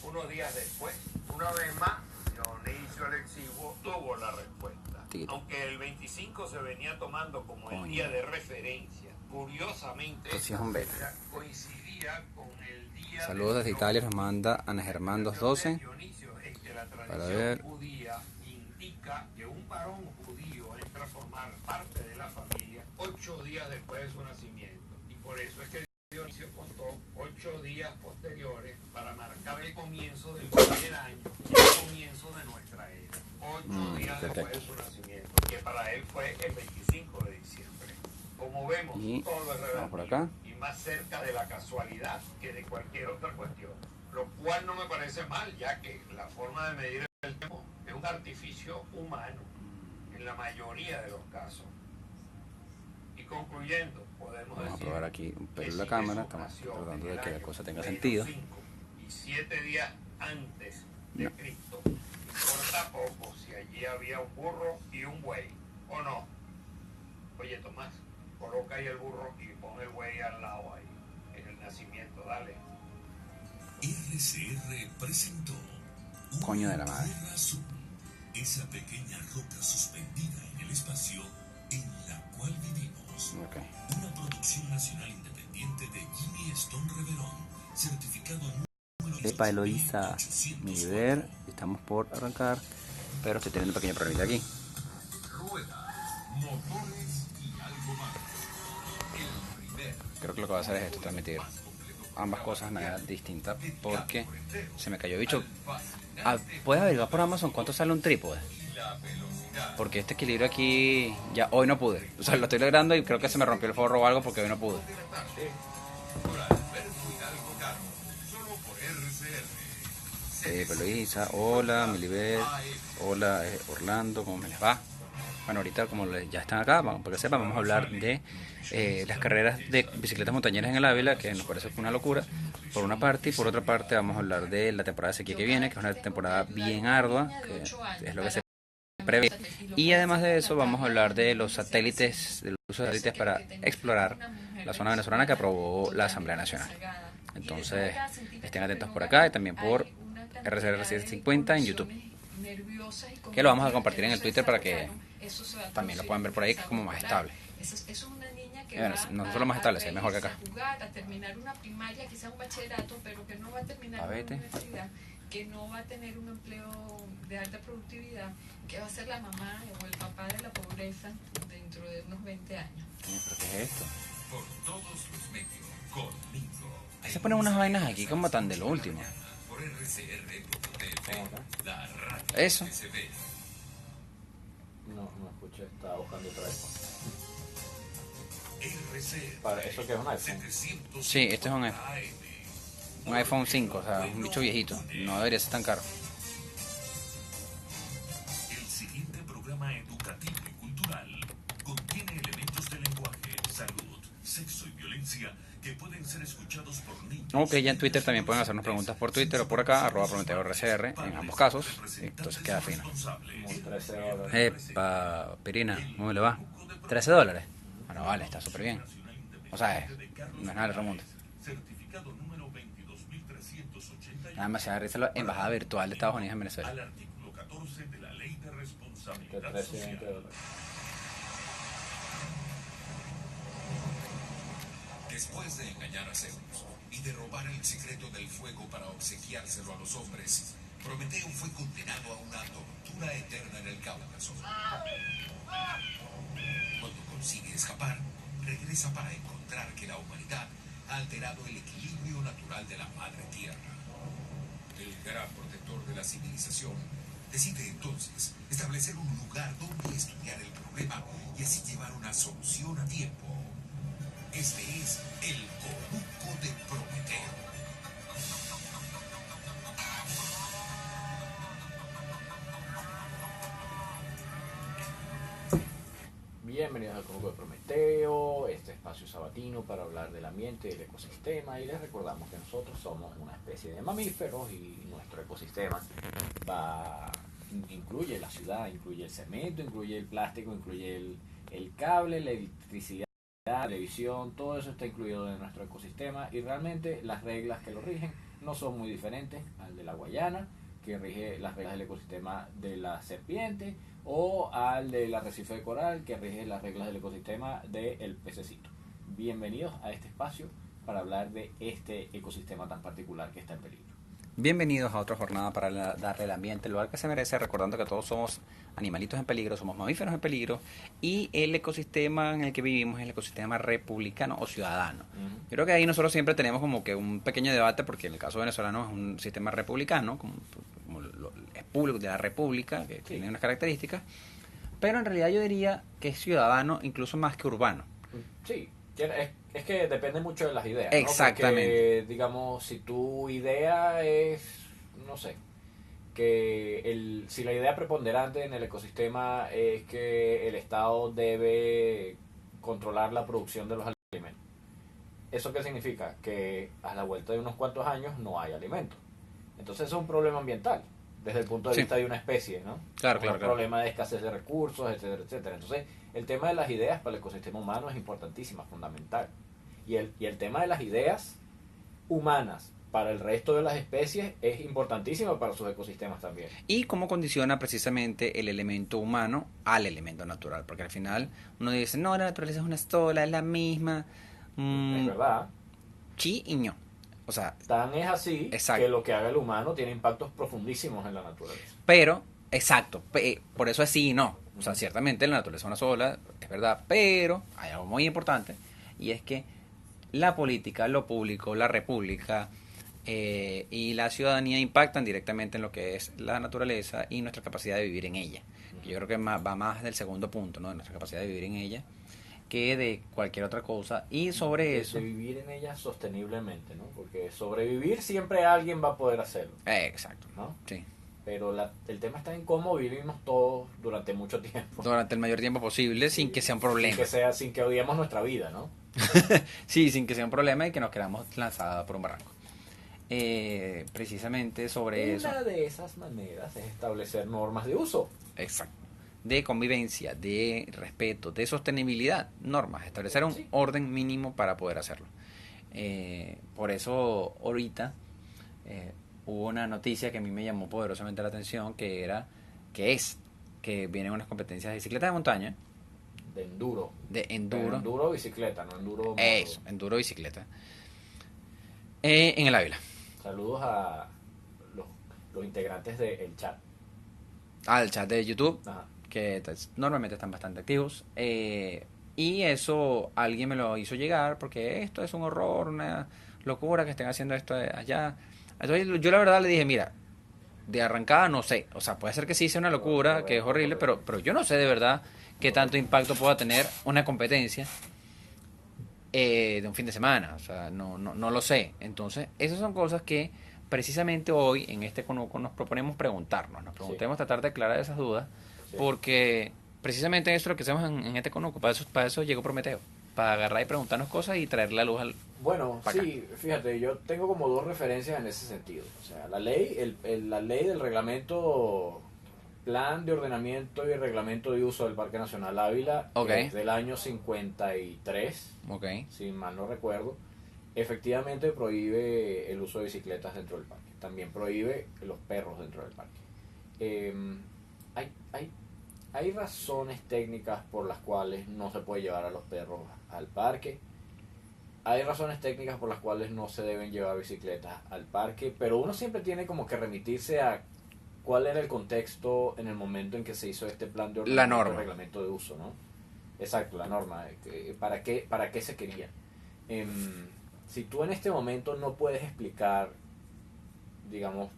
unos días después. Una vez más, Dionisio el Exiguo tuvo la respuesta. Tito. Aunque el 25 se venía tomando como el día de referencia, curiosamente Esto sí es un beta. coincidía con el día. Saludos desde Italia, nos manda Ana Germán 212. Para ver. Judía indica que un varón judío entra a formar parte de la familia 8 días después de su nacimiento. Y por eso es que Dionisio contó 8 días posteriores para marcar el comienzo del primer año y el comienzo de nuestra era. 8 días después de su nacimiento, que para él fue el 25 de diciembre. Como vemos, Y todo es vamos por relativo acá. y más cerca de la casualidad que de cualquier otra cuestión. Lo cual no me parece mal, ya que la forma de medir el tiempo es un artificio humano en la mayoría de los casos. Y concluyendo, podemos Vamos a decir probar aquí un pelo que en la si cámara. Jesús Estamos nació tratando en de el que la año cosa tenga menos sentido. 5 y 7 días antes de No. Cristo, importa poco si allí había un burro y un buey, ¿o no? Oye, Tomás, coloca ahí el burro y pon el buey al lado ahí, en el nacimiento, dale. RCR presentó Coño de la Una madre. Tierra Azul, esa pequeña roca suspendida en el espacio en la cual vivimos. Ok. Una producción nacional independiente de Jimmy Stone Reverón, certificado número Epa, Eloísa, 18804. mi ver, estamos por arrancar, pero estoy teniendo un pequeño problemita aquí. Ruedas, motores y algo más. El primer Creo que lo que voy a hacer es esto, transmitir ambas cosas de manera distinta, porque se me cayó bicho. ¿Puedes averiguar por Amazon cuánto sale un trípode? Porque este equilibrio aquí, ya hoy no pude. O sea, lo estoy logrando y creo que se me rompió el forro o algo porque hoy no pude. por Alberto Hidalgo Caro, solo por RCR. Eloísa, hola, Milibet, hola, Orlando, ¿cómo me les va? Bueno, ahorita como ya están acá, para que sepan, vamos a hablar de las carreras de bicicletas montañeras en el Ávila, que nos parece una locura, por una parte, y por otra parte vamos a hablar de la temporada de sequía que viene, que es una temporada bien ardua, que es lo que se prevé. Y además de eso vamos a hablar de los satélites, del uso de satélites para explorar la zona venezolana que aprobó la Asamblea Nacional. Entonces, estén atentos por acá y también por RCR 750 en YouTube, que lo vamos a compartir en el Twitter para que también lo puedan ver por ahí, que es como más estable. Bueno, no solo más estable, es mejor que acá. A terminar una primaria, quizás un bachillerato, pero que no va a terminar una universidad, que no va a tener un empleo de alta productividad, que va a ser la mamá o el papá de la pobreza dentro de unos 20 años. ¿Pero qué es esto? Por todos los medios, conmigo. Ahí se ponen unas vainas aquí como tan de lo último. Por RCR.tv, la radio Eso. que se ve. No escuché, estaba buscando otra vez. RCR. Para eso que es un iPhone. 700 Sí, este es un iPhone 5, o sea, un bicho viejito. No debería ser tan caro. El siguiente programa educativo y cultural contiene elementos de lenguaje, salud, sexo y violencia que pueden ser escuchados por niños. Ok, ya en Twitter también pueden hacernos preguntas por Twitter o por acá, @PrometeoRCR, en ambos casos. Entonces queda fino. $13. Epa, Pirina, ¿cómo le va? $13. Bueno, vale, está súper bien. O sea, no es nada del otro mundo. Certificado número 22.380. Nada más se da risa la embajada virtual de Estados Unidos en Venezuela. Al artículo 14 de la Ley de De Responsabilidad 13 y Social. $20. Después de engañar a Zeus y de robar el secreto del fuego para obsequiárselo a los hombres, Prometeo fue condenado a una tortura eterna en el Cáucaso. Cuando consigue escapar, regresa para encontrar que la humanidad ha alterado el equilibrio natural de la madre tierra. El gran protector de la civilización decide entonces establecer un lugar donde estudiar el problema y así llevar una solución a tiempo. Este es el Conuco de Prometeo. Bienvenidos al Conuco de Prometeo, este espacio sabatino para hablar del ambiente y del ecosistema. Y les recordamos que nosotros somos una especie de mamíferos y nuestro ecosistema incluye la ciudad, incluye el cemento, incluye el plástico, incluye el cable, la electricidad, la televisión, todo eso está incluido en nuestro ecosistema y realmente las reglas que lo rigen no son muy diferentes al de la Guayana, que rige las reglas del ecosistema de la serpiente, o al del arrecife de coral, que rige las reglas del ecosistema del pececito. Bienvenidos a este espacio para hablar de este ecosistema tan particular que está en peligro. Bienvenidos a otra jornada para darle al ambiente el lugar que se merece, recordando que todos somos animalitos en peligro, somos mamíferos en peligro, y el ecosistema en el que vivimos es el ecosistema republicano o ciudadano. Yo creo que ahí nosotros siempre tenemos como que un pequeño debate, porque en el caso venezolano es un sistema republicano, como es público de la república, que tiene unas características, pero en realidad yo diría que es ciudadano incluso más que urbano. Sí, es que depende mucho de las ideas, ¿no? Exactamente. Porque, digamos, si tu idea es, no sé, que si la idea preponderante en el ecosistema es que el Estado debe controlar la producción de los alimentos, ¿eso qué significa? Que a la vuelta de unos cuantos años no hay alimentos. Entonces eso es un problema ambiental, desde el punto de vista de una especie, ¿no? Claro, un problema de escasez de recursos, etcétera, etcétera. Entonces, el tema de las ideas para el ecosistema humano es importantísimo, fundamental. Y el tema de las ideas humanas para el resto de las especies es importantísimo para sus ecosistemas también. Y cómo condiciona precisamente el elemento humano al elemento natural, porque al final uno dice, no, la naturaleza es una sola, es la misma. Es verdad. Sí y no. O sea, tan es así que lo que haga el humano tiene impactos profundísimos en la naturaleza. Pero, exacto, por eso es sí y no. O sea, ciertamente la naturaleza es una sola, es verdad, pero hay algo muy importante, y es que la política, lo público, la república y la ciudadanía impactan directamente en lo que es la naturaleza y nuestra capacidad de vivir en ella. Yo creo que va más del segundo punto, ¿no? De nuestra capacidad de vivir en ella, que de cualquier otra cosa. Y sobre eso... De vivir en ella sosteniblemente, ¿no? Porque sobrevivir siempre alguien va a poder hacerlo. Exacto. ¿No? Sí. Pero el tema está en cómo vivimos todos durante mucho tiempo. Durante el mayor tiempo posible, sin que sea un problema. Sin que odiemos nuestra vida, ¿no? Sí, sin que sea un problema y que nos quedamos lanzados por un barranco. Precisamente sobre eso. Una de esas maneras es establecer normas de uso. Exacto. De convivencia, de respeto, de sostenibilidad, normas, establecer un orden mínimo para poder hacerlo. Por eso ahorita hubo una noticia que a mí me llamó poderosamente la atención, que vienen unas competencias de bicicleta de montaña. De enduro. De enduro. Pero enduro bicicleta, no enduro moto. Eso, enduro bicicleta. En el Ávila. Saludos a los integrantes del chat. Al chat de YouTube. Ajá. Que normalmente están bastante activos, y eso alguien me lo hizo llegar, porque esto es un horror, una locura que estén haciendo esto allá. Entonces yo la verdad le dije, mira, de arrancada no sé, o sea, puede ser que sí sea una locura, que es horrible, pero yo no sé de verdad qué tanto impacto pueda tener una competencia de un fin de semana, o sea, no lo sé. Entonces esas son cosas que precisamente hoy en este conuco nos proponemos preguntarnos, tratar de aclarar esas dudas. Sí. Porque precisamente eso es lo que hacemos en este conuco. Para eso llegó Prometeo, para agarrar y preguntarnos cosas y traer la luz al... Bueno, sí, fíjate, yo tengo como dos referencias en ese sentido. O sea, la ley del reglamento, plan de ordenamiento y reglamento de uso del Parque Nacional Ávila, que es del año 53, si mal no recuerdo, efectivamente prohíbe el uso de bicicletas dentro del parque. También prohíbe los perros dentro del parque. Hay razones técnicas por las cuales no se puede llevar a los perros al parque. Hay razones técnicas por las cuales no se deben llevar bicicletas al parque, pero uno siempre tiene como que remitirse a cuál era el contexto en el momento en que se hizo este plan de ordenamiento, reglamento de uso, ¿no? Exacto, la norma. ¿Para qué se quería? Si tú en este momento no puedes explicar, digamos,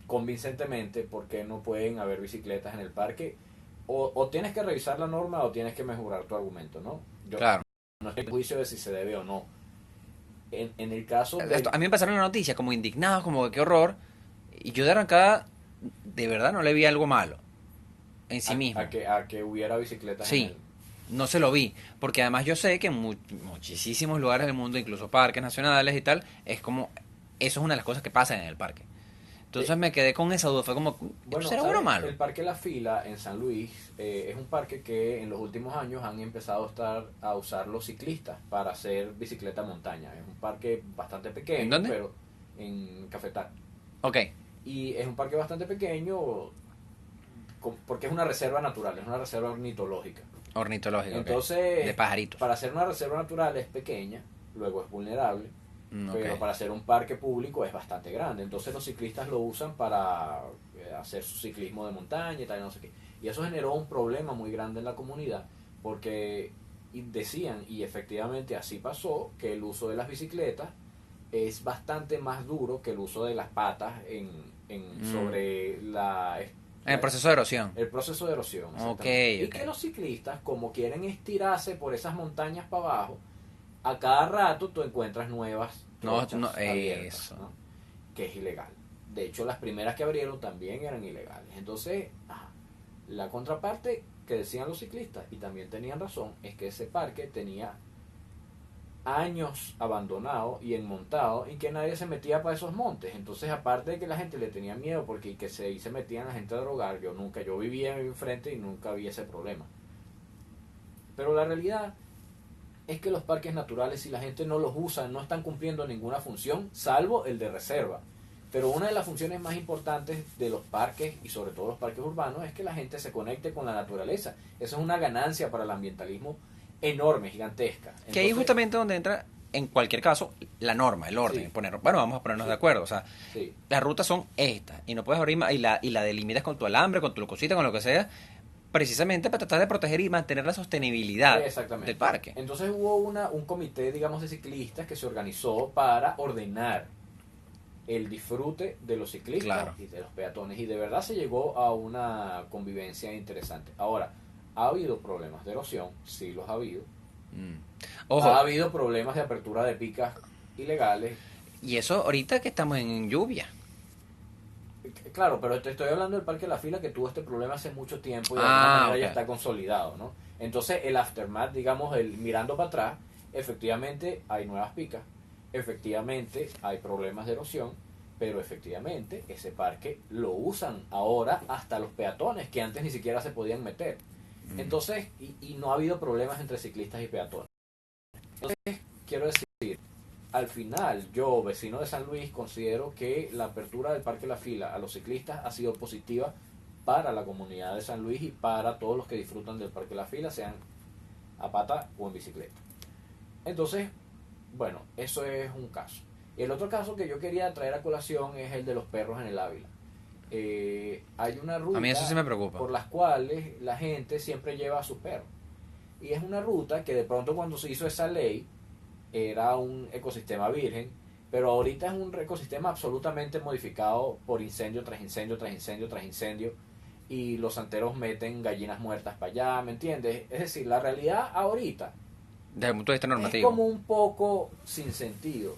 convincentemente por qué no pueden haber bicicletas en el parque, o tienes que revisar la norma o tienes que mejorar tu argumento, ¿no? Claro. No estoy en juicio de si se debe o no. En el caso a mí me pasaron una noticia como indignado, como de qué horror, y yo de arrancada de verdad no le vi algo malo en sí mismo. A que hubiera bicicletas. Sí, no se lo vi, porque además yo sé que en muchísimos lugares del mundo, incluso parques nacionales y tal, es como, eso es una de las cosas que pasan en el parque. Entonces me quedé con esa duda, fue como, ¿será bueno o malo? El Parque La Fila en San Luis es un parque que en los últimos años han empezado a usar los ciclistas para hacer bicicleta montaña. Es un parque bastante pequeño. ¿En dónde? Pero en Cafetal. Ok. Y es un parque bastante pequeño porque es una reserva natural, es una reserva ornitológica. Ornitológico. Entonces, de pajaritos. para ser una reserva natural es pequeña, luego es vulnerable, pero Ok. para ser un parque público es bastante grande. Entonces los ciclistas lo usan para hacer su ciclismo de montaña y tal, no sé qué. Y eso generó un problema muy grande en la comunidad, porque decían, y efectivamente así pasó, que el uso de las bicicletas es bastante más duro que el uso de las patas sobre En el proceso de erosión. el proceso de erosión. Ok, Y ok. que los ciclistas, como quieren estirarse por esas montañas para abajo, a cada rato tú encuentras nuevas trochas abiertas, Eso. ¿no? Que es ilegal. De hecho, las primeras que abrieron también eran ilegales. Entonces, la contraparte que decían los ciclistas, y también tenían razón, es que ese parque tenía años abandonado y enmontado y que nadie se metía para esos montes. Entonces, aparte de que la gente le tenía miedo porque se metían la gente a drogar, yo vivía enfrente y nunca vi ese problema. Pero la realidad es que los parques naturales, si la gente no los usa, no están cumpliendo ninguna función, salvo el de reserva. Pero una de las funciones más importantes de los parques, y sobre todo los parques urbanos, es que la gente se conecte con la naturaleza. Eso es una ganancia para el ambientalismo enorme, gigantesca. Entonces, Que ahí justamente donde entra, en cualquier caso, la norma, el orden. Sí. Bueno, vamos a ponernos de acuerdo. O sea, sí, las rutas son estas. Y no puedes abrir más. Y la delimitas con tu alambre, con tu cosita, con lo que sea. Precisamente para tratar de proteger y mantener la sostenibilidad exactamente. del parque. Entonces hubo un comité, digamos, de ciclistas que se organizó para ordenar el disfrute de los ciclistas Claro. y de los peatones. Y de verdad se llegó a una convivencia interesante. Ahora, ¿ha habido problemas de erosión? Sí los ha habido. Ojo, Ha habido problemas de apertura de picas ilegales. y eso ahorita que estamos en lluvia. Claro, pero te estoy hablando del Parque La Fila que tuvo este problema hace mucho tiempo y de Ah, alguna manera ok. ya está consolidado, ¿no? Entonces el aftermath, digamos, el mirando para atrás, efectivamente hay nuevas picas, efectivamente hay problemas de erosión, pero efectivamente ese parque lo usan ahora hasta los peatones que antes ni siquiera se podían meter. Entonces, y no ha habido problemas entre ciclistas y peatones. Entonces, quiero decir, al final, yo, vecino de San Luis, considero que la apertura del Parque La Fila a los ciclistas ha sido positiva para la comunidad de San Luis y para todos los que disfrutan del Parque La Fila, sean a pata o en bicicleta. Entonces, bueno, eso es un caso. Y el otro caso que yo quería traer a colación es el de los perros en el Ávila. Hay una ruta A mí eso sí me preocupa. por las cuales la gente siempre lleva a sus perros. Y es una ruta que de pronto cuando se hizo esa ley era un ecosistema virgen, pero ahorita es un ecosistema absolutamente modificado por incendio tras incendio, tras incendio, tras incendio, y los santeros meten gallinas muertas para allá, ¿me entiendes? Es decir, la realidad ahorita Desde el punto de vista es normativo. como un poco sin sentido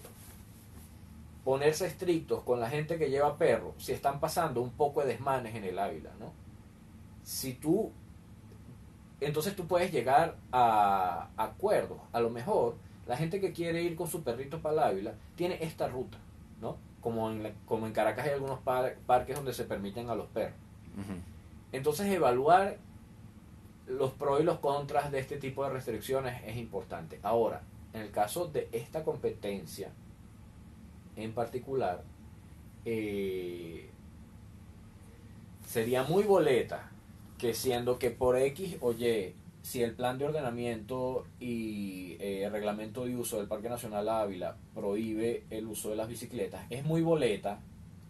ponerse estrictos con la gente que lleva perros si están pasando un poco de desmanes en el Ávila, ¿no? Entonces tú puedes llegar a acuerdos. A lo mejor la gente que quiere ir con su perrito para el Ávila tiene esta ruta, ¿no? Como en Caracas hay algunos parques donde se permiten a los perros. Ujú. Entonces evaluar los pros y los contras de este tipo de restricciones es importante. Ahora, en el caso de esta competencia en particular, sería muy boleta que siendo que por X o Y, si el plan de ordenamiento y reglamento de uso del Parque Nacional Ávila prohíbe el uso de las bicicletas, es muy boleta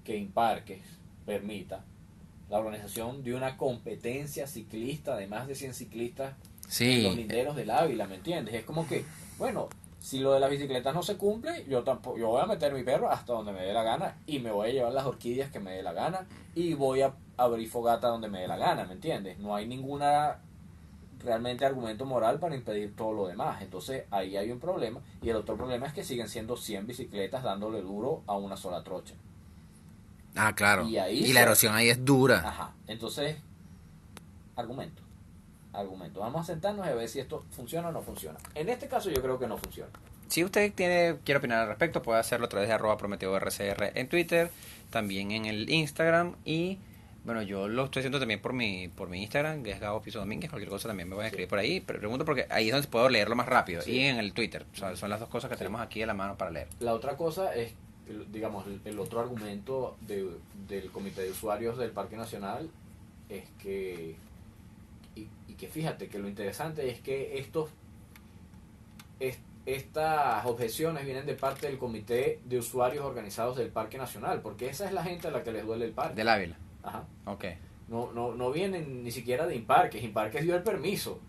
que Imparques permita la organización de una competencia ciclista de más de 100 ciclistas en los Sí. linderos del Ávila, ¿me entiendes? Es como que, bueno, si lo de las bicicletas no se cumple, yo voy a meter mi perro hasta donde me dé la gana y me voy a llevar las orquídeas que me dé la gana y voy a abrir fogata donde me dé la gana, ¿me entiendes? No hay ninguna realmente argumento moral para impedir todo lo demás. Entonces ahí hay un problema y el otro problema es que siguen siendo 100 bicicletas dándole duro a una sola trocha. Ah, claro. Y ahí Y la erosión ahí es dura. Ajá, entonces, argumento. Vamos a sentarnos y a ver si esto funciona o no funciona. En este caso yo creo que no funciona. Si usted quiere opinar al respecto, puede hacerlo a través de @prometeorcr en Twitter, también en el Instagram y bueno, yo lo estoy haciendo también por mi Instagram, que es Gabo Piso Domínguez, cualquier cosa también me voy a escribir por ahí, pero pregunto porque ahí es donde puedo leerlo más rápido Sí. y en el Twitter, o sea, son las dos cosas que tenemos aquí a la mano para leer. La otra cosa es digamos, el otro argumento del Comité de Usuarios del Parque Nacional es que, y que fíjate que lo interesante es que estas objeciones vienen de parte del Comité de Usuarios Organizados del Parque Nacional, porque esa es la gente a la que les duele el parque. Del Ávila. Ajá. Ok. No vienen ni siquiera de Imparques. Imparques dio el permiso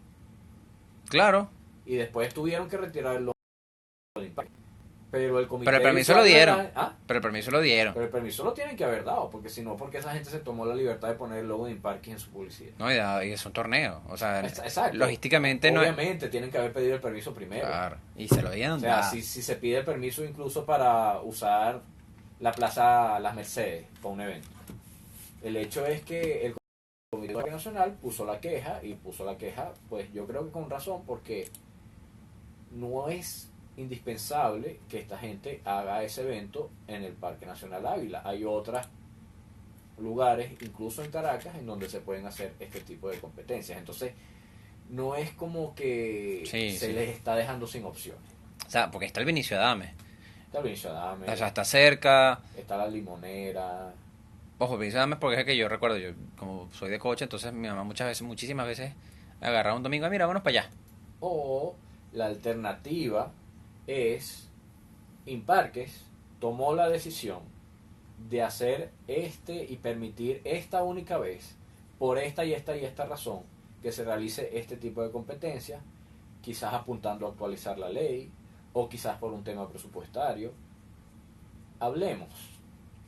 Claro. y después tuvieron que retirar el logo de Imparques. Pero el comité Pero el de permiso lo usuarios dieron. ¿Ah? Pero el permiso lo dieron. Pero el permiso lo tienen que haber dado, porque si no, porque esa gente se tomó la libertad de poner el logo de Imparques en su publicidad. No, y es un torneo. O sea, Exacto. logísticamente Obviamente tienen que haber pedido el permiso primero. Claro. Y se lo dieron. O sea, si se pide el permiso incluso para usar la Plaza Las Mercedes para un evento. El hecho es que el Comité Parque Nacional puso la queja, pues yo creo que con razón, porque no es indispensable que esta gente haga ese evento en el Parque Nacional Ávila. Hay otros lugares, incluso en Caracas, en donde se pueden hacer este tipo de competencias. Entonces, no es como que se les está dejando sin opciones. O sea, porque está el Vinicio Adame. Está el Vinicio Adame. O sea, está cerca. Está la Limonera. Ojo, Vinicio Adame porque es que yo recuerdo, yo como soy de coche, entonces mi mamá muchísimas veces agarraba un domingo, mira, vámonos para allá. O la alternativa es Imparques tomó la decisión de hacer y permitir esta única vez, por esta y esta razón, que se realice este tipo de competencia, quizás apuntando a actualizar la ley, o quizás por un tema presupuestario. Hablemos.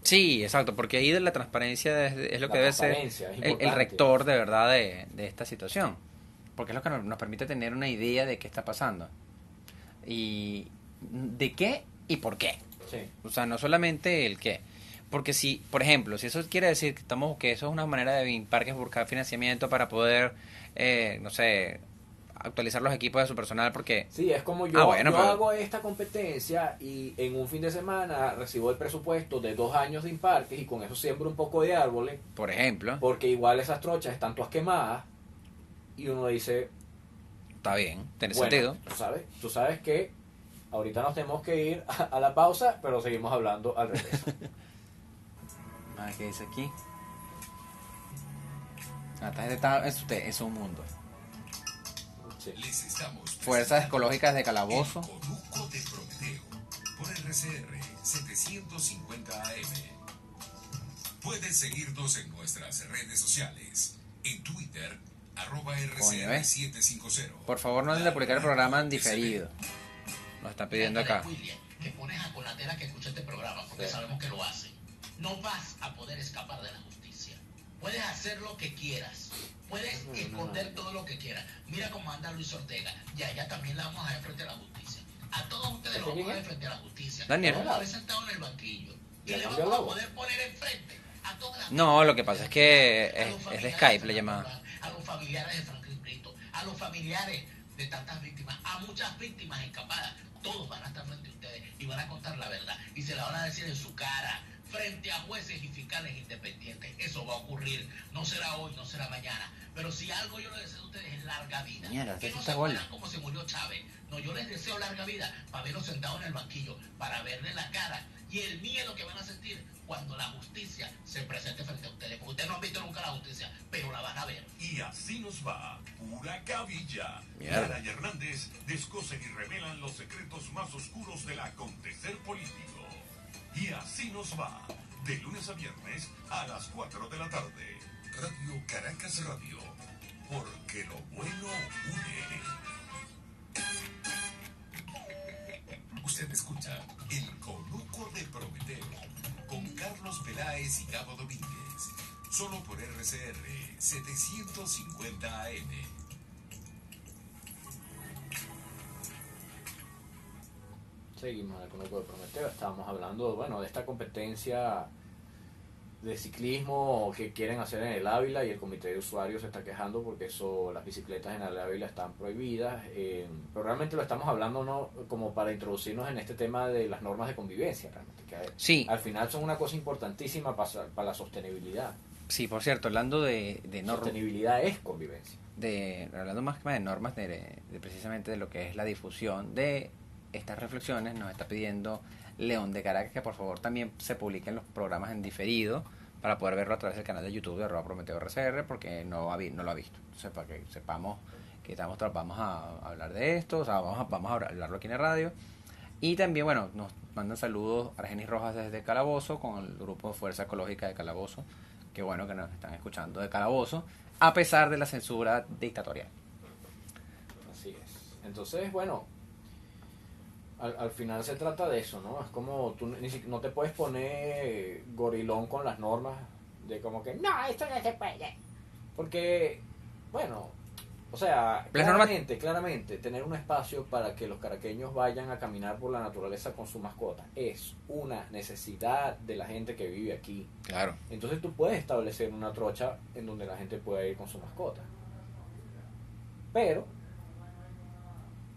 Sí, exacto, porque ahí de la transparencia es lo que debe ser el rector de verdad de esta situación, porque es lo que nos permite tener una idea de qué está pasando y de qué y por qué. Sí. O sea, no solamente el qué, porque si, por ejemplo, si eso quiere decir que eso es una manera de Imparques buscar financiamiento para poder, no sé, actualizar los equipos de su personal, porque sí, es como yo hago esta competencia y en un fin de semana recibo el presupuesto de 2 años de Imparques y con eso siembro un poco de árboles, por ejemplo, porque igual esas trochas están todas quemadas y uno dice, está bien, tiene bueno, sentido. Tú sabes que ahorita nos tenemos que ir a la pausa, pero seguimos hablando al regreso. ¿Qué dice aquí? Es un mundo. Sí. Les estamos Fuerzas ecológicas de Calabozo. El Conuco de Prometeo por RCR 750 AM. Puedes seguirnos en nuestras redes sociales. En Twitter, @RCR750. Por favor, no anden a publicar el programa en diferido. Nos está pidiendo acá. William, que pones a Colatera que escucha este programa, porque sabemos que lo hace. No vas a poder escapar de la justicia. Puedes hacer lo que quieras. Puedes esconder todo lo que quieras. Mira cómo anda Luis Ortega. Y allá también la vamos a ver frente a la justicia. A todos ustedes los vamos a ver frente a la justicia. Daniel. Vamos a ver sentado en el banquillo. Y le vamos a poder poner enfrente a todas las... No, lo que pasa es que es de Skype la llamada. A los familiares de Franklin Brito, a los familiares de tantas víctimas, a muchas víctimas escapadas. Todos van a estar frente a ustedes y van a contar la verdad. Y se la van a decir en su cara, frente a jueces y fiscales independientes. Eso va a ocurrir. No será hoy, no será mañana. Pero si algo yo les deseo a ustedes es larga vida. Mierda, que no está se buena. mueran como se murió Chávez. No, yo les deseo larga vida para verlos sentados en el banquillo, para verle la cara y el miedo que van a sentir cuando la justicia se presente frente a ustedes. Porque ustedes no han visto nunca la justicia, pero la van a ver. Y así nos va, pura cabilla. Mierda. Lara y Hernández descosen y revelan los secretos más oscuros del acontecer político. Y así nos va, de lunes a viernes a las 4 de la tarde. Radio Caracas Radio, porque lo bueno une. Usted escucha El Conuco de Prometeo con Carlos Peláez y Gabo Domínguez, solo por RCR 750 AM. Seguimos en el Conuco de Prometeo. Estábamos hablando, bueno, de esta competencia de ciclismo que quieren hacer en el Ávila y el comité de usuarios se está quejando porque las bicicletas en el Ávila están prohibidas, pero realmente lo estamos hablando no como para introducirnos en este tema de las normas de convivencia, realmente, que Sí. al final son una cosa importantísima para la sostenibilidad. Sí, por cierto, hablando de normas, Sostenibilidad es convivencia. hablando más que de normas, de precisamente de lo que es la difusión de estas reflexiones, nos está pidiendo León de Caracas, que por favor también se publiquen los programas en diferido para poder verlo a través del canal de YouTube de @PrometeoRCR, porque no lo ha visto. Entonces, para que sepamos que vamos a hablar de esto, o sea, vamos a hablarlo aquí en la radio. Y también, bueno, nos mandan saludos Argenis Rojas desde Calabozo, con el grupo de Fuerza Ecológica de Calabozo. Qué bueno que nos están escuchando de Calabozo, a pesar de la censura dictatorial. Así es. Entonces, bueno, al final se trata de eso, ¿no? Es como tú no te puedes poner gorilón con las normas de como que, no, esto no se puede. Porque, bueno, o sea, claramente, tener un espacio para que los caraqueños vayan a caminar por la naturaleza con su mascota es una necesidad de la gente que vive aquí. Claro. Entonces tú puedes establecer una trocha en donde la gente pueda ir con su mascota. Pero,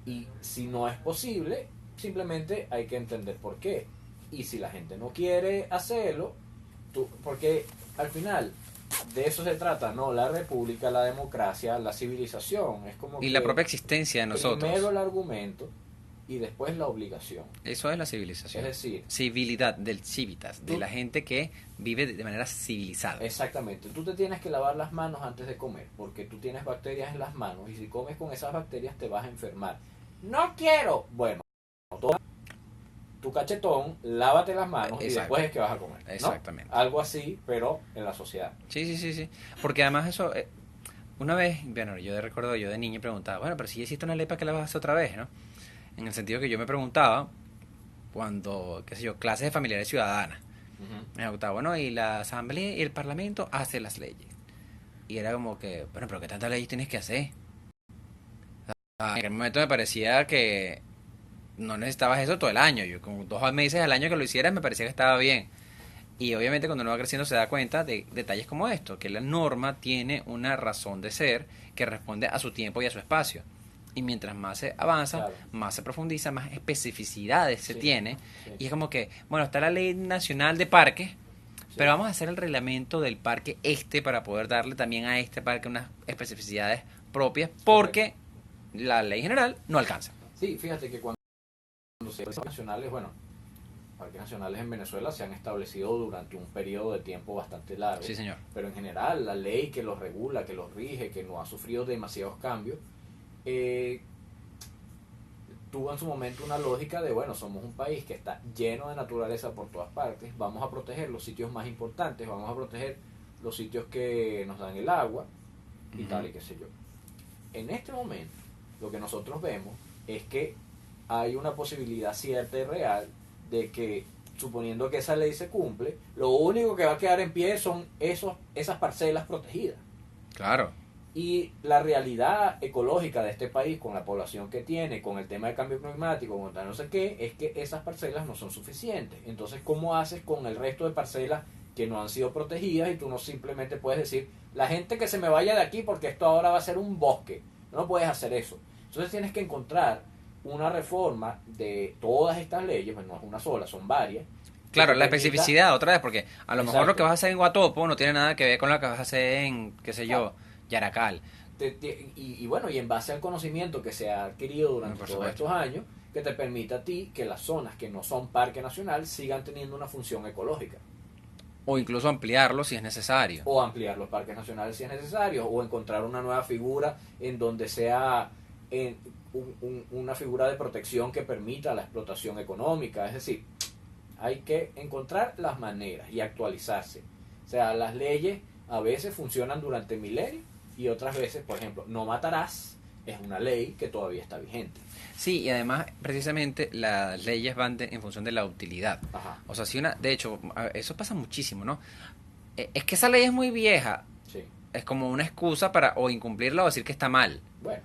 y si no es posible, simplemente hay que entender por qué. Y si la gente no quiere hacerlo, porque al final de eso se trata, ¿no? La república, la democracia, la civilización. Es como y la propia existencia de nosotros. Primero el argumento y después la obligación. Eso es la civilización. Es decir, civilidad, del civitas, de la gente que vive de manera civilizada. Exactamente. Tú te tienes que lavar las manos antes de comer, porque tú tienes bacterias en las manos y si comes con esas bacterias te vas a enfermar. ¡No quiero! Bueno, toma tu cachetón, lávate las manos. Exacto. Y después es que vas a comer, ¿no? Exactamente. Algo así, pero en la sociedad. Sí. Porque además eso, una vez, bueno, yo de niño preguntaba, bueno, pero si existe una ley, ¿para qué la vas a hacer otra vez, no? En el sentido que yo me preguntaba, cuando, qué sé yo, clases de familiares ciudadanas, me preguntaba, bueno, y la asamblea y el parlamento hacen las leyes. Y era como que, bueno, pero ¿qué tantas leyes tienes que hacer? O sea, en aquel momento me parecía que no necesitabas eso todo el año. Yo con 2 meses al año que lo hicieras me parecía que estaba bien. Y obviamente cuando uno va creciendo se da cuenta de detalles como esto, que la norma tiene una razón de ser que responde a su tiempo y a su espacio. Y mientras más se avanza, claro, más se profundiza, más especificidades se tiene. Sí. Y es como que, bueno, está la ley nacional de parques, pero vamos a hacer el reglamento del parque para poder darle también a este parque unas especificidades propias, porque la ley general no alcanza. Sí, fíjate que cuando se parques nacionales, bueno, parques nacionales en Venezuela se han establecido durante un periodo de tiempo bastante largo. Sí, señor. Pero en general, la ley que los regula, que los rige, que no ha sufrido demasiados cambios, tuvo en su momento una lógica de, bueno, somos un país que está lleno de naturaleza por todas partes, vamos a proteger los sitios más importantes, vamos a proteger los sitios que nos dan el agua y tal y qué sé yo. En este momento, lo que nosotros vemos es que hay una posibilidad cierta y real de que, suponiendo que esa ley se cumple, lo único que va a quedar en pie son esas parcelas protegidas. Claro. Y la realidad ecológica de este país, con la población que tiene, con el tema del cambio climático, con tal no sé qué, es que esas parcelas no son suficientes. Entonces, ¿cómo haces con el resto de parcelas que no han sido protegidas? Y tú no simplemente puedes decir, la gente que se me vaya de aquí porque esto ahora va a ser un bosque. No puedes hacer eso. Entonces tienes que encontrar una reforma de todas estas leyes, pues no es una sola, son varias. Claro, la especificidad otra vez, porque a lo mejor lo que vas a hacer en Guatopo no tiene nada que ver con lo que vas a hacer en, qué sé yo, Yaracal. Y bueno, y en base al conocimiento que se ha adquirido durante todos estos años, que te permita a ti que las zonas que no son parque nacional sigan teniendo una función ecológica. O incluso ampliarlo si es necesario. O ampliar los parques nacionales si es necesario, o encontrar una nueva figura en donde sea una figura de protección que permita la explotación económica. Es decir, hay que encontrar las maneras y actualizarse. O sea, las leyes a veces funcionan durante milenios y otras veces, por ejemplo, no matarás es una ley que todavía está vigente. Sí, y además precisamente las leyes van en función de la utilidad. Ajá. O sea, si de hecho, eso pasa muchísimo, ¿no? Es que esa ley es muy vieja. Sí. Es como una excusa para o incumplirla o decir que está mal. Bueno.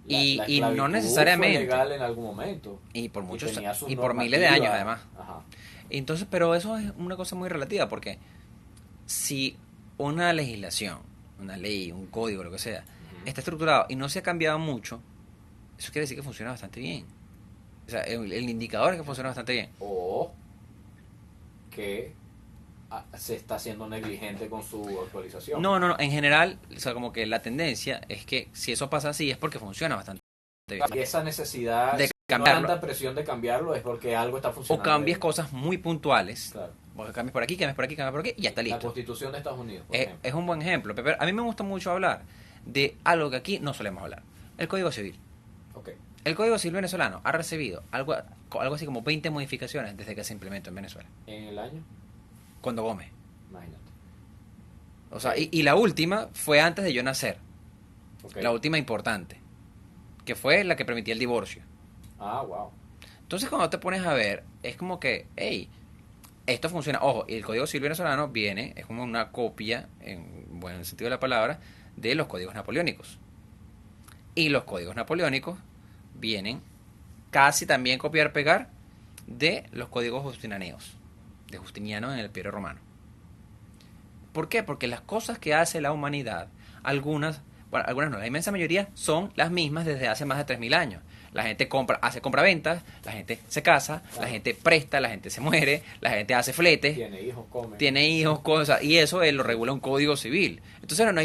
Y no necesariamente. Fue legal en algún momento. Y por muchos y por miles de años además. Ajá. Entonces, pero eso es una cosa muy relativa, porque si una legislación, una ley, un código, lo que sea, está estructurado y no se ha cambiado mucho, eso quiere decir que funciona bastante bien. O sea, el indicador es que funciona bastante bien. O que se está haciendo negligente con su actualización. No, en general, o sea, como que la tendencia es que si eso pasa así es porque funciona bastante bien. Y esa necesidad cambiarlo. No hay tanta presión de cambiarlo, es porque algo está O funcionando. cambies cosas muy puntuales. Claro. Porque cambies por aquí, cambies por aquí, cambies por aquí y ya está La listo. Constitución de Estados Unidos, por Es, ejemplo. es un buen ejemplo. Pero a mí me gusta mucho hablar de algo que aquí no solemos hablar. El Código Civil. Ok. El Código Civil venezolano ha recibido algo así como 20 modificaciones desde que se implementó en Venezuela. En el año, Cuando Gómez. imagínate. O sea, y la última fue antes de yo nacer. Ok. La última importante. Que fue la que permitía el divorcio. Ah, wow. Entonces cuando te pones a ver, es como que, hey, esto funciona. Ojo, y el Código Civil venezolano viene, es como una copia, en buen sentido de la palabra, de los códigos napoleónicos. Y los códigos napoleónicos vienen casi también copiar-pegar de los códigos justinianos, de Justiniano en el Imperio Romano. ¿Por qué? Porque las cosas que hace la humanidad, algunas no, la inmensa mayoría son las mismas desde hace más de 3000 años. La gente hace compraventas, la gente se casa, la gente presta, la gente se muere, la gente hace fletes, Tiene hijos, cosas, y eso lo regula un código civil. Entonces no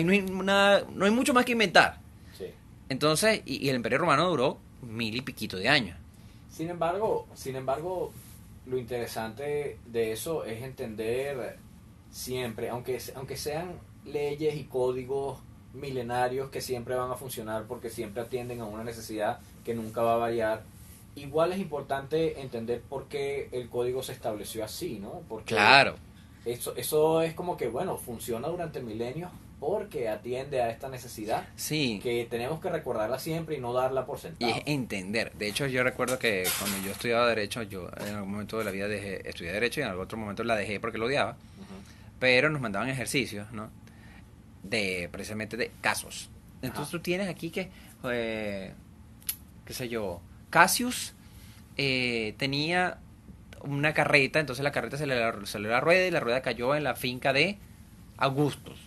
hay mucho más que inventar. Sí. Entonces, y el Imperio Romano duró 1000 y piquito de años. Sin embargo, lo interesante de eso es entender siempre, aunque sean leyes y códigos milenarios que siempre van a funcionar porque siempre atienden a una necesidad que nunca va a variar, igual es importante entender por qué el código se estableció así, ¿no? Porque Claro. eso es como que, bueno, funciona durante milenios porque atiende a esta necesidad Sí. que tenemos que recordarla siempre y no darla por Y sentado. es entender. De hecho, yo recuerdo que cuando yo estudiaba Derecho, yo en algún momento de la vida estudié Derecho y en algún otro momento la dejé porque lo odiaba. Ujú. Pero nos mandaban ejercicios, ¿no? Precisamente de casos. Entonces Ajá. tú tienes aquí que, qué sé yo, Cassius tenía una carreta, entonces la carreta se le salió la rueda y la rueda cayó en la finca de Augustus.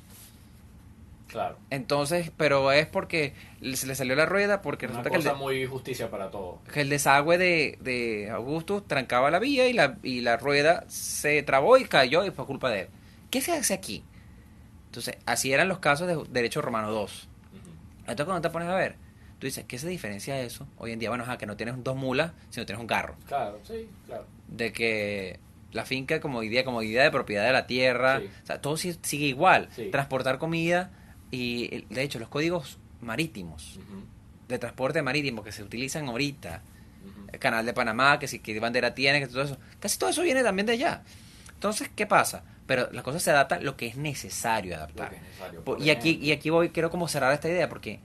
Claro. Entonces, pero es porque se le salió la rueda porque Una resulta cosa muy justicia para todo. que el desagüe de Augustus trancaba la vía y la rueda se trabó y cayó y fue culpa de él. ¿Qué se hace aquí? Entonces, así eran los casos de Derecho Romano 2. Ujú. Entonces, cuando te pones a ver, tú dices, ¿qué se diferencia de eso? Hoy en día, bueno, que no tienes 2 mulas, sino tienes un carro. Claro, sí, claro. De que la finca como idea de propiedad de la tierra, Sí. o sea, todo sigue igual. Sí. Transportar comida y, de hecho, los códigos marítimos, Ujú, de transporte marítimo que se utilizan ahorita, ujú. el Canal de Panamá, que si qué bandera tiene, que todo eso, casi todo eso viene también de allá. Entonces, ¿qué pasa? Pero las cosas se adaptan lo que es necesario adaptar. Lo que es necesario, Por- por y aquí ejemplo. voy, quiero como cerrar esta idea, porque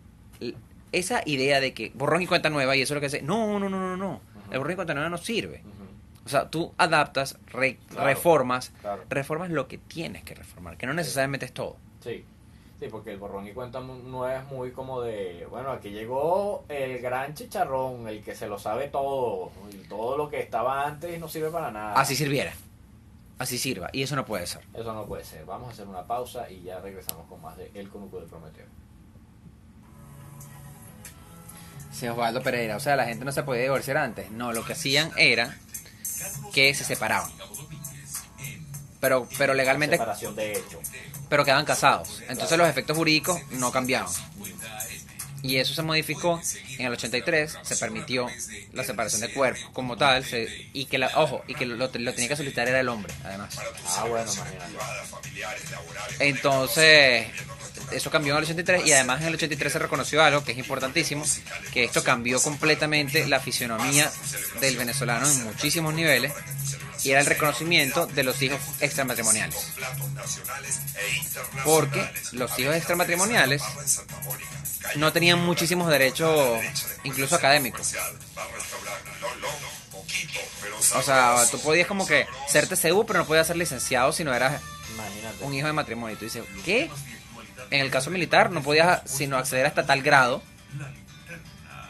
esa idea de que borrón y cuenta nueva y eso es lo que hace, no. Ujú. El borrón y cuenta nueva no sirve. Ujú. O sea, tú adaptas, Claro, reformas, claro. reformas lo que tienes que reformar, que no necesariamente es todo. Sí, sí, porque el borrón y cuenta no es muy como de, bueno, aquí llegó el gran chicharrón, el que se lo sabe todo, y todo lo que estaba antes no sirve para nada. Así sirviera, así sirva, y eso no puede ser. Eso no puede ser. Vamos a hacer una pausa y ya regresamos con más de El Conuco de Prometeo. Sí, Osvaldo Pereira, o sea, la gente no se podía divorciar antes. No, lo que hacían era que se separaban. Pero legalmente, Separación de hecho. pero quedaban casados. Entonces los efectos jurídicos no cambiaban. Y eso se modificó en el 83, se permitió la separación de cuerpos como tal, y que lo tenía que solicitar era el hombre, además. Ah, bueno, imagínate. Entonces, eso cambió en el 83 y además en el 83 se reconoció algo que es importantísimo, que esto cambió completamente la fisionomía del venezolano en muchísimos niveles, y era el reconocimiento de los hijos extramatrimoniales. Porque los hijos extramatrimoniales no tenían muchísimos derechos, incluso académicos. O sea, tú podías como que ser TCU, pero no podías ser licenciado si no eras Imagínate. un hijo de matrimonio. Y tú dices, ¿qué? En el caso militar no podías sino acceder hasta tal grado.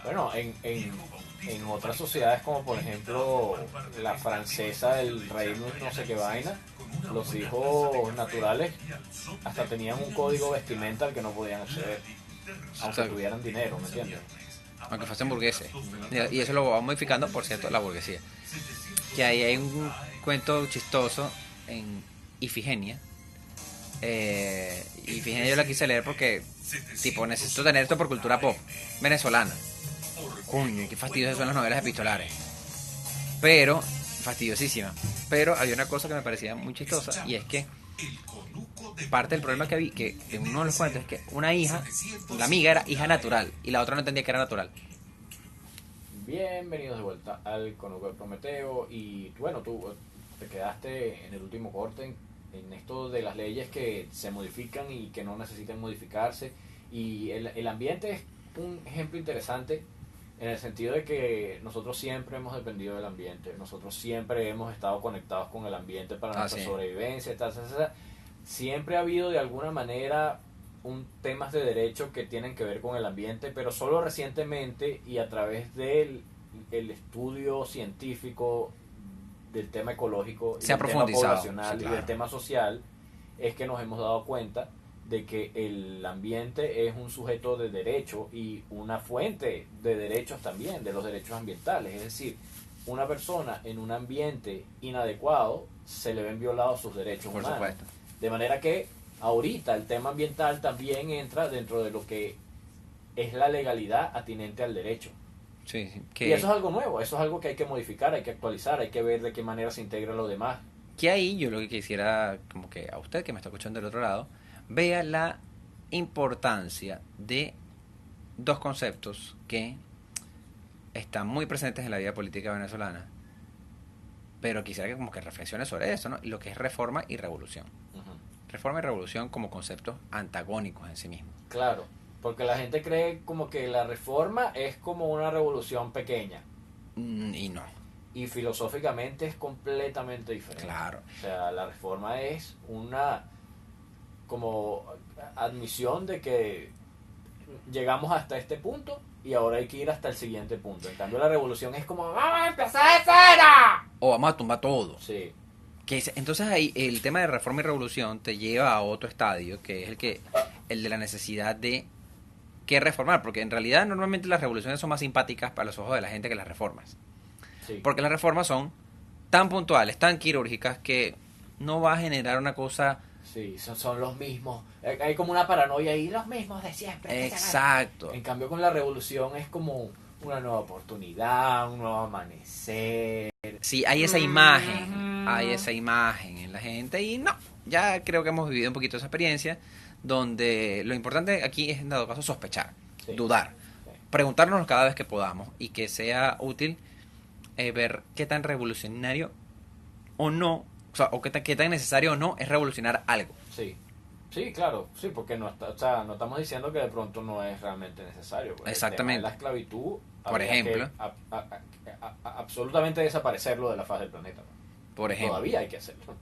Bueno, en otras sociedades como por ejemplo la francesa del reino no sé qué vaina, los hijos naturales hasta tenían un código vestimenta al que no podían acceder, aunque Exacto. tuvieran dinero, ¿me entiendes? Aunque fuesen burgueses. Y eso lo va modificando, por cierto, la burguesía. Que ahí hay un cuento chistoso en Ifigenia. Ifigenia yo la quise leer porque, tipo, necesito tener esto por cultura pop venezolana. Coño, qué fastidiosas son las novelas epistolares. Pero, fastidiosísimas. Pero había una cosa que me parecía muy chistosa, y es que parte del problema que vi, que en uno de los cuentos, es que una hija, la amiga era hija natural, y la otra no entendía que era natural. Bienvenidos de vuelta al Conuco de Prometeo. Y bueno, tú te quedaste en el último corte en esto de las leyes que se modifican y que no necesitan modificarse. Y el ambiente es un ejemplo interesante en el sentido de que nosotros siempre hemos dependido del ambiente, nosotros siempre hemos estado conectados con el ambiente para nuestra sobrevivencia, tal. Siempre ha habido de alguna manera temas de derecho que tienen que ver con el ambiente, pero solo recientemente y a través del estudio científico del tema ecológico, se ha del profundizado, tema poblacional, sí, claro, y del tema social, es que nos hemos dado cuenta de que el ambiente es un sujeto de derecho y una fuente de derechos también, de los derechos ambientales. Es decir, una persona en un ambiente inadecuado se le ven violados sus derechos por humanos. supuesto. De manera que ahorita el tema ambiental también entra dentro de lo que es la legalidad atinente al derecho. Sí, y eso es algo nuevo, eso es algo que hay que modificar, hay que actualizar, hay que ver de qué manera se integra lo demás. Que ahí yo lo que quisiera, como que a usted que me está escuchando del otro lado, vea la importancia de dos conceptos que están muy presentes en la vida política venezolana, pero quisiera que como que reflexione sobre eso, ¿no? Lo que es reforma y revolución. Uh-huh. Reforma y revolución como conceptos antagónicos en sí mismos. Claro, porque la gente cree como que la reforma es como una revolución pequeña. Y no. Y filosóficamente es completamente diferente. Claro. O sea, la reforma es una como admisión de que llegamos hasta este punto y ahora hay que ir hasta el siguiente punto. En cambio la revolución es como ¡vamos a empezar de cero! O vamos a tumbar todo. Sí. Entonces ahí el tema de reforma y revolución te lleva a otro estadio, que es el de la necesidad de que reformar, porque en realidad normalmente las revoluciones son más simpáticas para los ojos de la gente que las reformas. Sí. Porque las reformas son tan puntuales, tan quirúrgicas, que no va a generar una cosa... Sí, son los mismos. Hay como una paranoia ahí, los mismos de siempre. Exacto. En cambio con la revolución es como una nueva oportunidad, un nuevo amanecer. Sí, hay esa imagen en la gente y no, ya creo que hemos vivido un poquito esa experiencia donde lo importante aquí es en dado caso sospechar, Sí. dudar, Sí. preguntarnos cada vez que podamos y que sea útil ver qué tan revolucionario o no, o qué tan necesario o no es revolucionar algo. Sí. Sí, claro, sí, porque no estamos diciendo que de pronto no es realmente necesario. Pues. Exactamente. El tema de la esclavitud, Por ejemplo. absolutamente desaparecerlo de la faz del planeta. Por ejemplo. Todavía hay que hacerlo.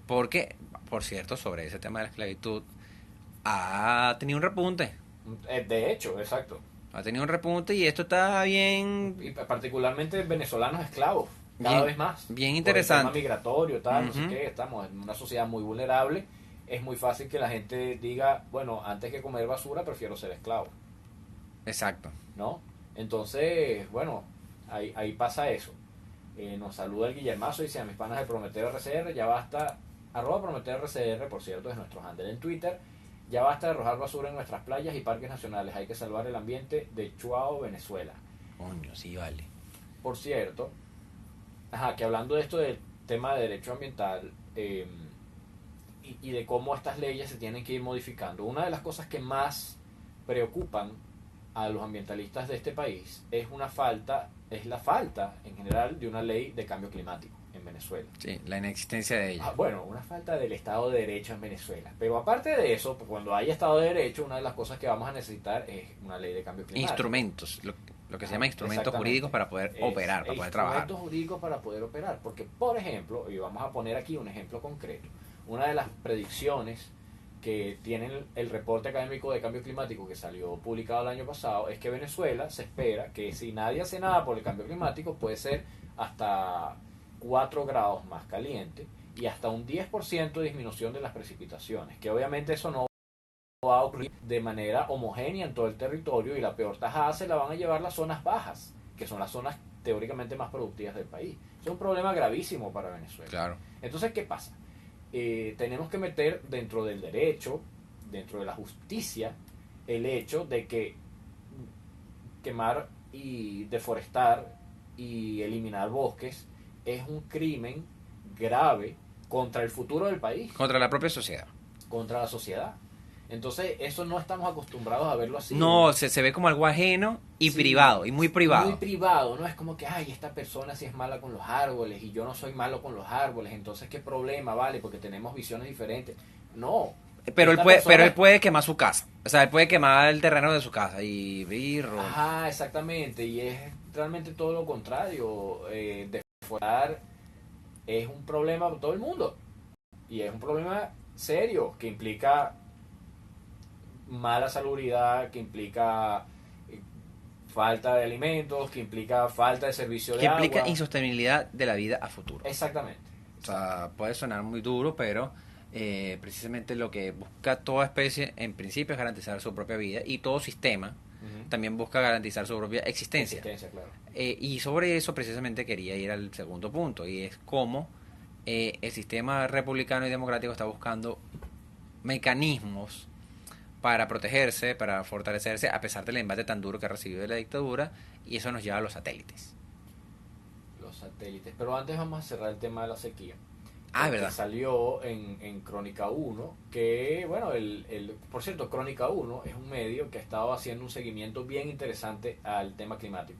Porque, por cierto, sobre ese tema de la esclavitud, ha tenido un repunte. De hecho, exacto. Ha tenido un repunte y esto está bien... Y particularmente venezolanos esclavos, cada vez más. Bien interesante. Por el tema migratorio, tal, no sé Uh-huh. qué, estamos en una sociedad muy vulnerable. Es muy fácil que la gente diga, bueno, antes que comer basura prefiero ser esclavo. Exacto. ¿No? Entonces, bueno, ahí pasa eso. Nos saluda el Guillermazo, dice a mis panas de Prometeo RCR, ya basta, @Prometeo RCR, por cierto, es nuestro handle en Twitter, ya basta de arrojar basura en nuestras playas y parques nacionales, hay que salvar el ambiente de Chuao, Venezuela. Coño, sí, vale. Por cierto, que hablando de esto del tema de derecho ambiental, y de cómo estas leyes se tienen que ir modificando, una de las cosas que más preocupan a los ambientalistas de este país es la falta en general de una ley de cambio climático en Venezuela. Sí, la inexistencia de ella. Bueno, una falta del Estado de Derecho en Venezuela. Pero aparte de eso, cuando haya Estado de Derecho, una de las cosas que vamos a necesitar es una ley de cambio climático. Instrumentos, lo que se llama instrumentos Exactamente. jurídicos para poder operar, para poder trabajar. Instrumentos jurídicos para poder operar. Porque, por ejemplo, y vamos a poner aquí un ejemplo concreto, una de las predicciones que tiene el reporte académico de cambio climático que salió publicado el año pasado es que Venezuela se espera que si nadie hace nada por el cambio climático puede ser hasta 4 grados más caliente y hasta un 10% de disminución de las precipitaciones, que obviamente eso no va a ocurrir de manera homogénea en todo el territorio y la peor tajada se la van a llevar las zonas bajas, que son las zonas teóricamente más productivas del país. Es un problema gravísimo para Venezuela. Claro. Entonces, ¿qué pasa? Tenemos que meter dentro del derecho, dentro de la justicia, el hecho de que quemar y deforestar y eliminar bosques es un crimen grave contra el futuro del país, Contra la propia sociedad. contra la sociedad. Entonces, eso no estamos acostumbrados a verlo así. No, se ve como algo ajeno y Sí, privado, y muy privado. Muy privado, ¿no? Es como que, ay, esta persona sí es mala con los árboles y yo no soy malo con los árboles, entonces qué problema, vale, porque tenemos visiones diferentes. No. Pero Esta pero él persona- puede quemar su casa. O sea, él puede quemar el terreno de su casa y birro. Ajá, exactamente, y es realmente todo lo contrario. Deforestar es un problema para todo el mundo y es un problema serio que implica mala salubridad, que implica falta de alimentos, que implica falta de servicio de Que implica agua. insostenibilidad de la vida a futuro. Exactamente. O sea, puede sonar muy duro, pero precisamente lo que busca toda especie en principio es garantizar su propia vida, y todo sistema Ujú. también busca garantizar su propia existencia. Claro. Y sobre eso precisamente quería ir al segundo punto, y es cómo el sistema republicano y democrático está buscando mecanismos para protegerse, para fortalecerse, a pesar del embate tan duro que ha recibido de la dictadura, y eso nos lleva a los satélites. Los satélites. Pero antes vamos a cerrar el tema de la sequía. Ah, es Porque verdad. salió en Crónica 1 que, bueno, por cierto, Crónica 1 es un medio que ha estado haciendo un seguimiento bien interesante al tema climático.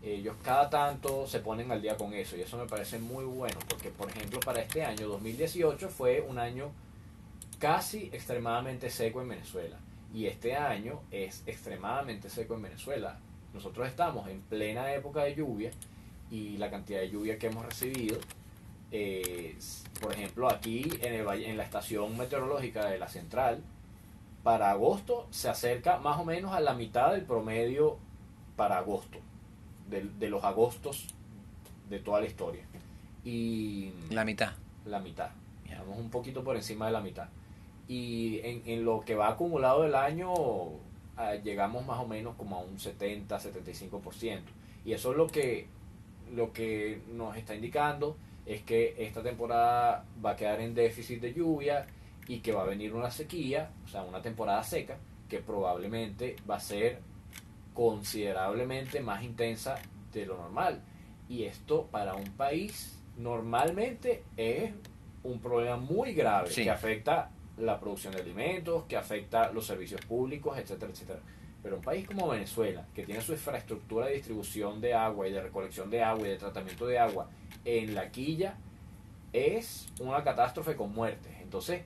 Ellos cada tanto se ponen al día con eso y eso me parece muy bueno porque, por ejemplo, para este año 2018 fue un año casi extremadamente seco en Venezuela y este año es extremadamente seco en Venezuela. Nosotros estamos en plena época de lluvia y la cantidad de lluvia que hemos recibido, por ejemplo, aquí en la estación meteorológica de la central, para agosto se acerca más o menos a la mitad del promedio para agosto, de los agostos de toda la historia. Y La mitad. la mitad. Estamos un poquito por encima de la mitad. Y en lo que va acumulado del año, llegamos más o menos como a un 70-75%. Y eso es lo que nos está indicando es que esta temporada va a quedar en déficit de lluvia y que va a venir una sequía, o sea, una temporada seca, que probablemente va a ser considerablemente más intensa de lo normal. Y esto para un país normalmente es un problema muy grave, Sí. que afecta la producción de alimentos, que afecta los servicios públicos, etcétera, etcétera. Pero un país como Venezuela, que tiene su infraestructura de distribución de agua y de recolección de agua y de tratamiento de agua en la quilla, es una catástrofe con muertes. Entonces,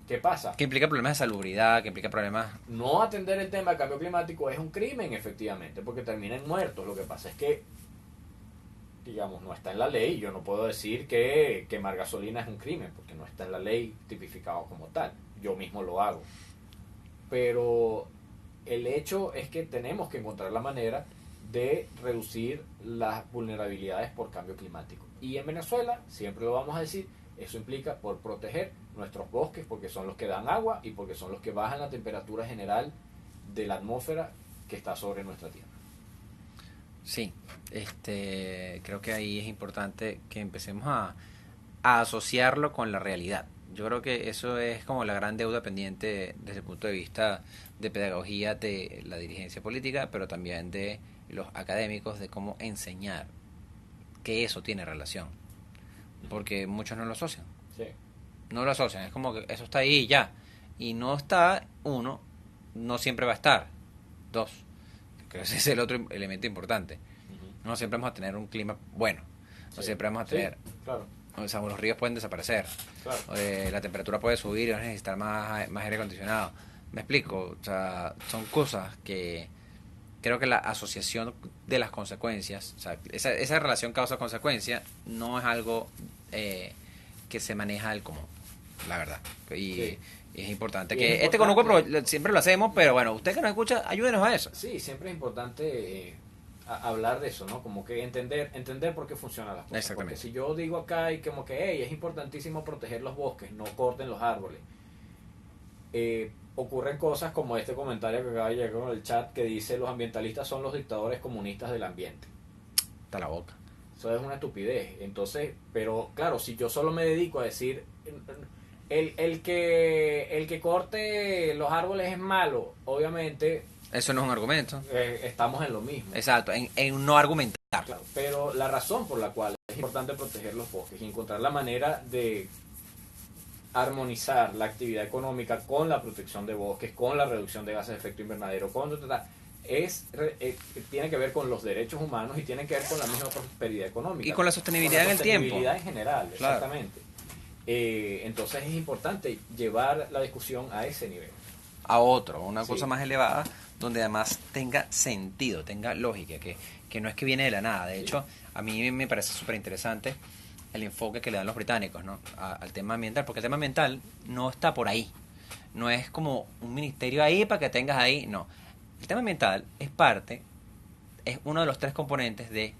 ¿qué pasa? Que implica problemas de salubridad, que implica problemas... No atender el tema del cambio climático es un crimen, efectivamente, porque terminan muertos. Lo que pasa es que, digamos, no está en la ley. Yo no puedo decir que quemar gasolina es un crimen, porque no está en la ley tipificado como tal. Yo mismo lo hago. Pero el hecho es que tenemos que encontrar la manera de reducir las vulnerabilidades por cambio climático. Y en Venezuela, siempre lo vamos a decir, eso implica por proteger nuestros bosques, porque son los que dan agua y porque son los que bajan la temperatura general de la atmósfera que está sobre nuestra Tierra. Sí, creo que ahí es importante que empecemos a asociarlo con la realidad. Yo creo que eso es como la gran deuda pendiente desde el punto de vista de pedagogía de la dirigencia política, pero también de los académicos, de cómo enseñar que eso tiene relación. Porque muchos no lo asocian. Sí. No lo asocian, es como que eso está ahí y ya. Y no está, uno, no siempre va a estar. Dos, creo que ese es el otro elemento importante. No siempre vamos a tener un clima bueno. No Sí. siempre vamos a Sí, tener... claro, O sea, los ríos pueden desaparecer. claro. La temperatura puede subir y vas a necesitar más aire acondicionado. ¿Me explico? O sea, son cosas que creo que la asociación de las consecuencias, o sea, esa relación causa-consecuencia no es algo que se maneja del común, la verdad. Y Sí. es importante Y que es Conuco importante. siempre lo hacemos, pero bueno, usted que nos escucha, ayúdenos a eso. Sí, siempre es importante hablar de eso, ¿no? Como que entender por qué funcionan las cosas. Exactamente. Porque si yo digo acá y como que, hey, es importantísimo proteger los bosques, no corten los árboles, ocurren cosas como este comentario que acaba de llegar con el chat que dice los ambientalistas son los dictadores comunistas del ambiente. Está la boca. Eso es una estupidez. Entonces, pero claro, si yo solo me dedico a decir el que corte los árboles es malo, obviamente Eso no es un argumento. Estamos en lo mismo. Exacto, en no argumentar. Claro, pero la razón por la cual es importante proteger los bosques y encontrar la manera de armonizar la actividad económica con la protección de bosques, con la reducción de gases de efecto invernadero, tiene que ver con los derechos humanos y tiene que ver con la misma prosperidad económica. Y con la sostenibilidad en el tiempo. Sostenibilidad en general, Claro. exactamente. Entonces es importante llevar la discusión a ese nivel. A otro, una Sí. cosa más elevada, donde además tenga sentido, tenga lógica, que no es que viene de la nada. De hecho, a mí me parece súper interesante el enfoque que le dan los británicos, ¿no? Al tema ambiental, porque el tema ambiental no está por ahí. No es como un ministerio ahí para que tengas ahí, no. El tema ambiental es uno de los 3 componentes de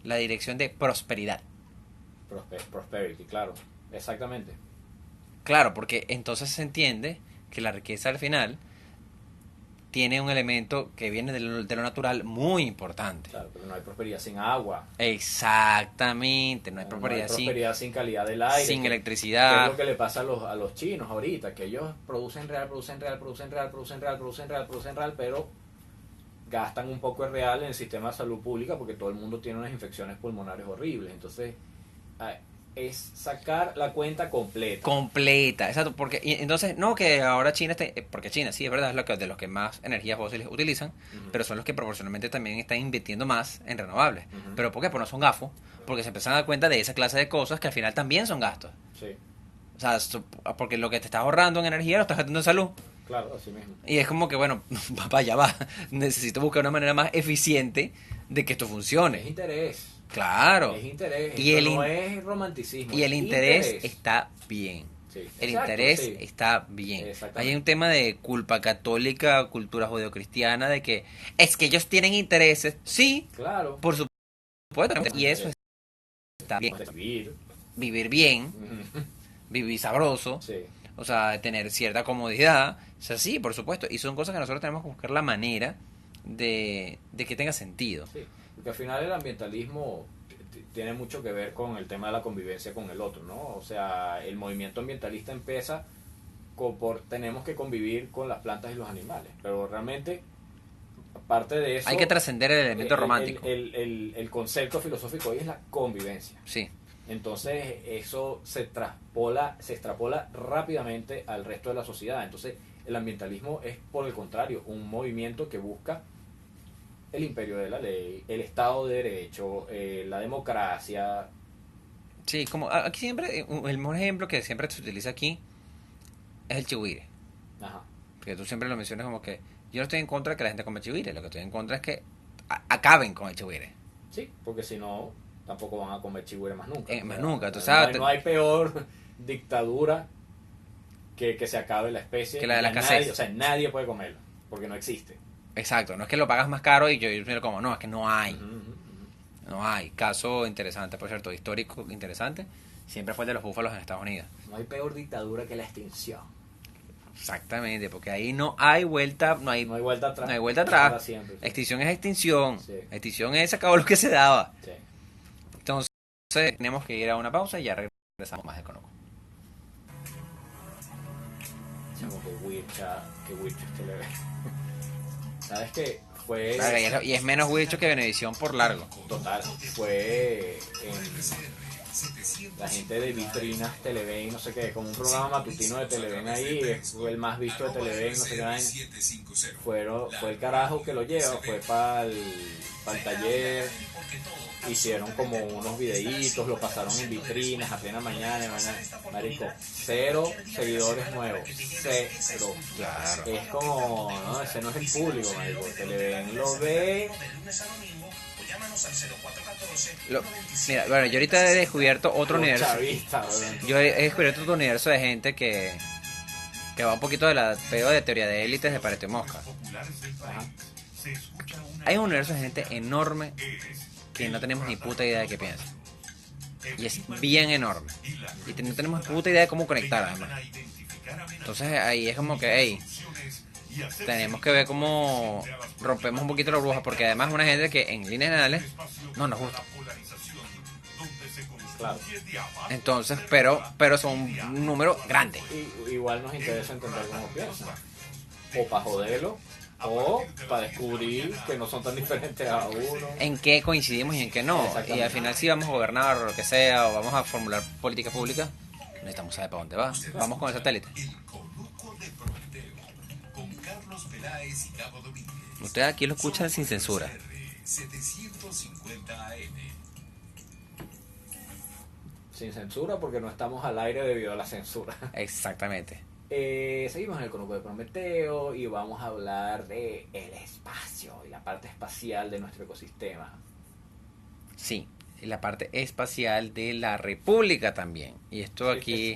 la dirección de prosperidad. Prosperity, claro, exactamente. Claro, porque entonces se entiende que la riqueza al final tiene un elemento que viene de lo natural muy importante. Claro, pero no hay prosperidad sin agua. Exactamente, no hay prosperidad, sin calidad del aire. sin ¿Qué electricidad. es lo que le pasa a los chinos ahorita? Que ellos producen real, pero gastan un poco de real en el sistema de salud pública porque todo el mundo tiene unas infecciones pulmonares horribles. Entonces, es sacar la cuenta completa. Exacto, porque y entonces no que ahora China porque China sí es verdad es de los que más energías fósiles utilizan, pero son los que proporcionalmente también están invirtiendo más en renovables. Pero ¿por qué? Pues no son gafos, porque se empiezan a dar cuenta de esa clase de cosas que al final también son gastos. Sí, O sea, porque lo que te estás ahorrando en energía lo estás gastando en salud. claro, así mismo. Y es como que, bueno, papá, ya va. Necesito buscar una manera más eficiente de que esto funcione. Es interés. Claro. Es interés. Y Esto no es romanticismo. Y el es interés está bien. Sí, El exacto, interés sí. está bien. Exactamente. Hay un tema de culpa católica, cultura judeocristiana, de que es que ellos tienen intereses. Sí, Claro. por supuesto. Y eso está bien. Vivir. Vivir bien, vivir sabroso. Sí. O sea, tener cierta comodidad. O sea, sí, por supuesto. Y son cosas que nosotros tenemos que buscar la manera de que tenga sentido. Sí, porque al final el ambientalismo tiene mucho que ver con el tema de la convivencia con el otro, ¿no? O sea, el movimiento ambientalista empieza por tenemos que convivir con las plantas y los animales, pero realmente, aparte de eso... Hay que trascender el elemento romántico. El concepto filosófico hoy es la convivencia. Sí. Entonces eso se extrapola rápidamente al resto de la sociedad. Entonces el ambientalismo es, por el contrario, un movimiento que busca el imperio de la ley, el Estado de Derecho, la democracia. Sí, como aquí siempre, el mejor ejemplo que siempre se utiliza aquí es el chihuire. Ajá. Porque tú siempre lo mencionas como que yo no estoy en contra de que la gente coma chihuire, lo que estoy en contra es que acaben con el chihuire. Sí, porque si no, tampoco van a comer chigüire más nunca. Más nunca, tú sabes. No hay peor dictadura que se acabe la especie. Que la de la Nadie, escasez. o sea, nadie puede comerlo, porque no existe. Exacto, no es que lo pagas más caro y yo me lo como, no, es que no hay. Ujú, ujú. No hay. Caso interesante, por cierto, histórico interesante, siempre fue el de los búfalos en Estados Unidos. No hay peor dictadura que la extinción. Exactamente, porque ahí no hay vuelta, no hay No hay vuelta atrás. no hay vuelta atrás. Para siempre, sí. Extinción es extinción. Sí. Extinción es se acabó lo que se daba. Sí. Entonces, tenemos que ir a una pausa y ya regresamos más de Conoco. Chamo, que Wircha este le ve. ¿Sabes qué? Fue... Y es menos Wicho que Venevisión por largo. Total, fue en la gente de Vitrinas Televen, no sé qué, como un programa matutino de Televen ahí, fue el más visto de Televen, no sé qué vaina. Fue el carajo que lo lleva, fue para el taller, hicieron como unos videitos, lo pasaron en Vitrinas a plena mañana, marico, 0 seguidores nuevos, 0. Claro. Es como, no, ese no es el público, marico, Televen lo ve. Mira, bueno, yo ahorita he descubierto otro Los universo. chavistas, ¿verdad? Yo he descubierto otro universo de gente que va un poquito de la pedo de teoría de élites de Pareto y Mosca. Ajá. Hay un universo de gente enorme que no tenemos ni puta idea de qué piensa. Y es bien enorme. Y no tenemos puta idea de cómo conectar, además. Entonces ahí es como que, hey, tenemos que ver cómo rompemos un poquito la burbuja, porque además es una gente que en líneas generales no nos gusta. Claro. Entonces, pero son un número grande. Igual nos interesa entender cómo piensan. O para joderlo, O para descubrir que no son tan diferentes a uno. En qué coincidimos y en qué no. Y al final si vamos a gobernar o lo que sea, o vamos a formular políticas públicas, necesitamos saber para dónde va. Vamos con el satélite. El Conuco de Prometeo, con Carlos Peláez y Gabo Domínguez. Ustedes aquí lo escuchan sin censura. 750 AM. Sin censura porque no estamos al aire debido a la censura. Exactamente. Seguimos en el Conuco de Prometeo y vamos a hablar de el espacio y la parte espacial de nuestro ecosistema. Sí, y la parte espacial de la República también. Y esto aquí...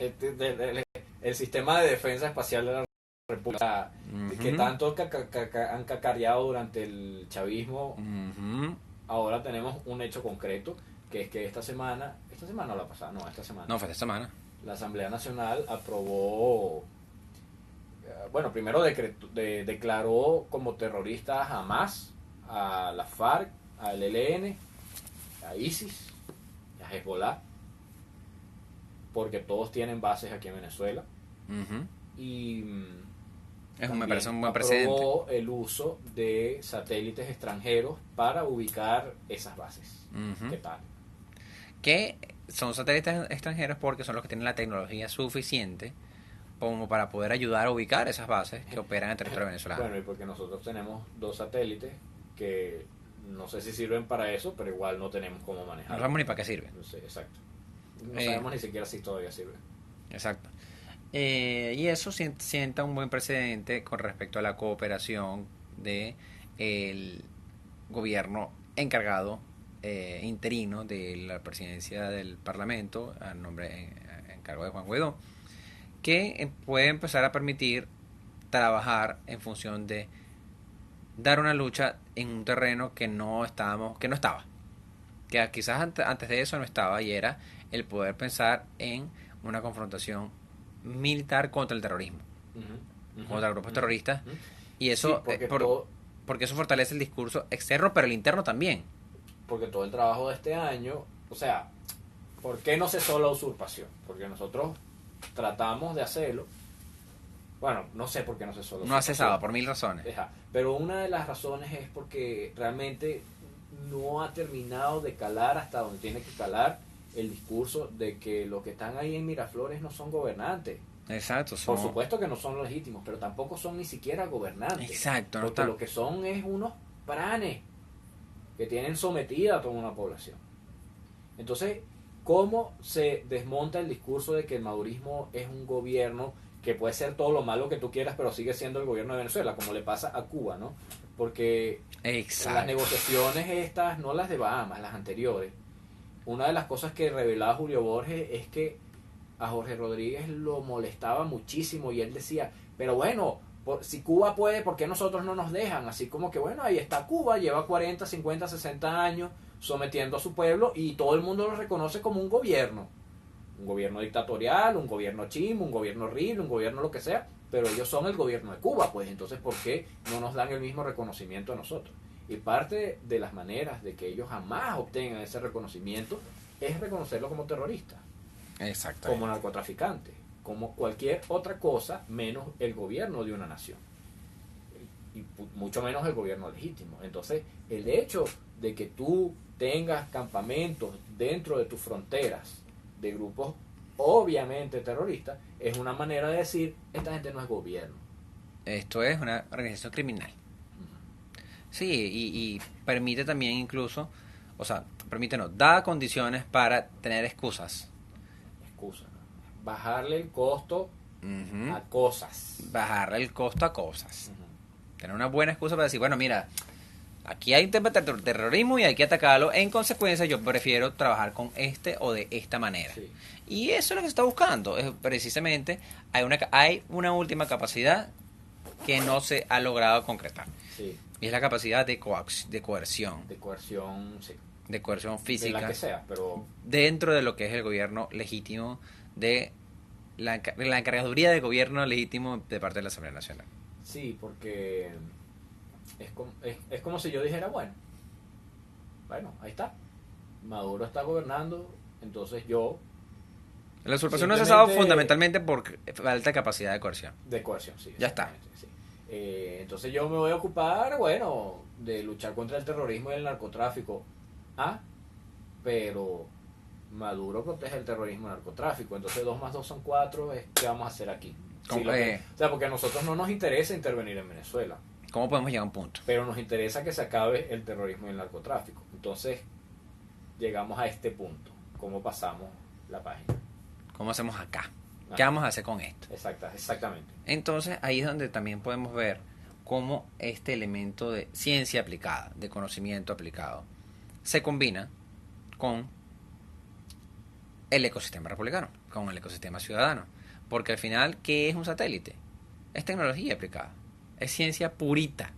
El sistema de defensa espacial de la República, que tanto han cacareado durante el chavismo. Ahora tenemos un hecho concreto, que es que esta semana o la pasada, no, esta semana. No, fue esta semana. La Asamblea Nacional aprobó, bueno, primero declaró como terroristas a Hamas, a la FARC, al ELN, a ISIS, a Hezbollah, porque todos tienen bases aquí en Venezuela. Y me parece un buen aprobó precedente. el uso de satélites extranjeros para ubicar esas bases. ¿Qué tal? Que son satélites extranjeros porque son los que tienen la tecnología suficiente como para poder ayudar a ubicar esas bases que operan en el territorio venezolano. Bueno, y porque nosotros tenemos 2 satélites que no sé si sirven para eso, pero igual no tenemos cómo manejar. No sabemos ni para qué sirven. No sé, exacto. No sabemos ni siquiera si todavía sirven. Exacto. Y eso sienta un buen precedente con respecto a la cooperación de el gobierno encargado interino de la presidencia del Parlamento en cargo de Juan Guaidó, que puede empezar a permitir trabajar en función de dar una lucha en un terreno que no estaba, que quizás antes de eso no estaba, y era el poder pensar en una confrontación militar contra el terrorismo, contra grupos terroristas, y eso sí, porque eso fortalece el discurso externo, pero el interno también. Porque todo el trabajo de este año, o sea, ¿por qué no cesó la usurpación? Porque nosotros tratamos de hacerlo. Bueno, no sé por qué no cesó la usurpación. No ha cesado, por 1000 razones. Pero una de las razones es porque realmente no ha terminado de calar hasta donde tiene que calar el discurso de que los que están ahí en Miraflores no son gobernantes. Exacto. Por supuesto que no son legítimos, pero tampoco son ni siquiera gobernantes. Exacto. Porque lo que son es unos pranes que tienen sometida a toda una población. Entonces, ¿cómo se desmonta el discurso de que el madurismo es un gobierno que puede ser todo lo malo que tú quieras, pero sigue siendo el gobierno de Venezuela, como le pasa a Cuba, ¿no? Porque las negociaciones estas, no las de Bahamas, las anteriores, una de las cosas que revelaba Julio Borges es que a Jorge Rodríguez lo molestaba muchísimo y él decía, pero bueno, si Cuba puede, ¿por qué nosotros no nos dejan? Así como que bueno, ahí está Cuba, lleva 40, 50, 60 años sometiendo a su pueblo y todo el mundo lo reconoce como un gobierno dictatorial, un gobierno chimo, un gobierno horrible, un gobierno lo que sea, pero ellos son el gobierno de Cuba, pues entonces ¿por qué no nos dan el mismo reconocimiento a nosotros? Y parte de las maneras de que ellos jamás obtengan ese reconocimiento es reconocerlo como terrorista, como narcotraficante, como cualquier otra cosa menos el gobierno de una nación y mucho menos el gobierno legítimo. Entonces el hecho de que tú tengas campamentos dentro de tus fronteras de grupos obviamente terroristas es una manera de decir esta gente no es gobierno, esto es una organización criminal. Sí, y permite también incluso, o sea, da condiciones para tener excusas, ¿no? Bajarle el costo a cosas. Tener una buena excusa para decir, bueno, mira, aquí hay un tema de terrorismo y hay que atacarlo. En consecuencia, yo prefiero trabajar con este o de esta manera. Sí. Y eso es lo que se está buscando. Es precisamente, hay una última capacidad que no se ha logrado concretar. Sí. Y es la capacidad de coerción. De coerción, sí. De coerción física. De la que sea, pero dentro de lo que es el gobierno legítimo, de la encargaduría de gobierno legítimo de parte de la Asamblea Nacional. Sí, porque es como si yo dijera, bueno, ahí está. Maduro está gobernando, entonces yo... La usurpación no ha cesado fundamentalmente por falta de capacidad de coerción. De coerción, sí. Ya está. Sí. Entonces yo me voy a ocupar, bueno, de luchar contra el terrorismo y el narcotráfico. Ah, pero Maduro protege el terrorismo y el narcotráfico. Entonces 2 más 2 son 4. ¿Qué vamos a hacer aquí? Sí, o sea, porque a nosotros no nos interesa intervenir en Venezuela. ¿Cómo podemos llegar a un punto? Pero nos interesa que se acabe el terrorismo y el narcotráfico. Entonces llegamos a este punto. ¿Cómo pasamos la página? ¿Cómo hacemos acá? ¿Qué vamos a hacer con esto? Exactamente. Entonces ahí es donde también podemos ver cómo este elemento de ciencia aplicada, de conocimiento aplicado, se combina con el ecosistema republicano, con el ecosistema ciudadano. Porque al final, ¿qué es un satélite? Es tecnología aplicada, es ciencia purita,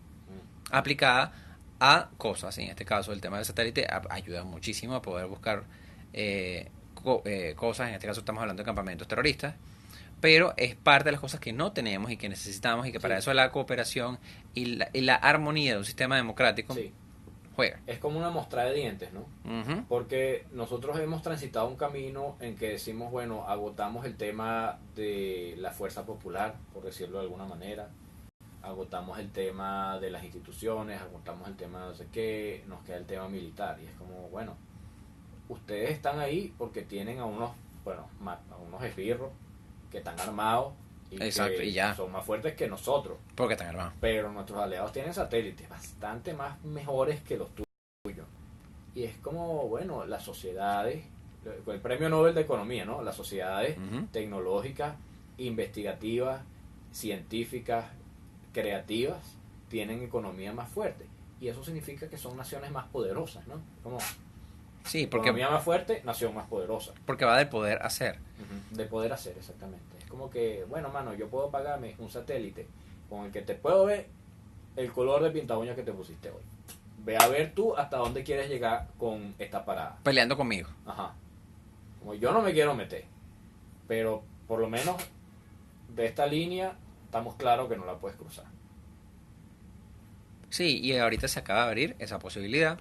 aplicada a cosas. En este caso, el tema del satélite ayuda muchísimo a poder buscar cosas. En este caso estamos hablando de campamentos terroristas, pero es parte de las cosas que no tenemos y que necesitamos, y que para eso la cooperación y la armonía de un sistema democrático juega. Es como una muestra de dientes, ¿no? Uh-huh. Porque nosotros hemos transitado un camino en que decimos, bueno, agotamos el tema de la fuerza popular, por decirlo de alguna manera, agotamos el tema de las instituciones, agotamos el tema de no sé qué, nos queda el tema militar, y es como, bueno, ustedes están ahí porque tienen a unos esbirros que están armados y exacto, que y ya son más fuertes que nosotros. Porque están armados. Pero nuestros aliados tienen satélites bastante más mejores que los tuyos. Y es como, bueno, las sociedades, el premio Nobel de Economía, ¿no? Las sociedades tecnológicas, investigativas, científicas, creativas, tienen economía más fuerte. Y eso significa que son naciones más poderosas, ¿no? Como sí, porque economía más fuerte, nación más poderosa. Porque va del poder hacer. De poder hacer, exactamente. Es como que, bueno, mano, yo puedo pagarme un satélite con el que te puedo ver el color de pinta uñas que te pusiste hoy. Ve a ver tú hasta dónde quieres llegar con esta parada. Peleando conmigo. Ajá. Como yo no me quiero meter, pero por lo menos de esta línea estamos claros que no la puedes cruzar. Sí, y ahorita se acaba de abrir esa posibilidad,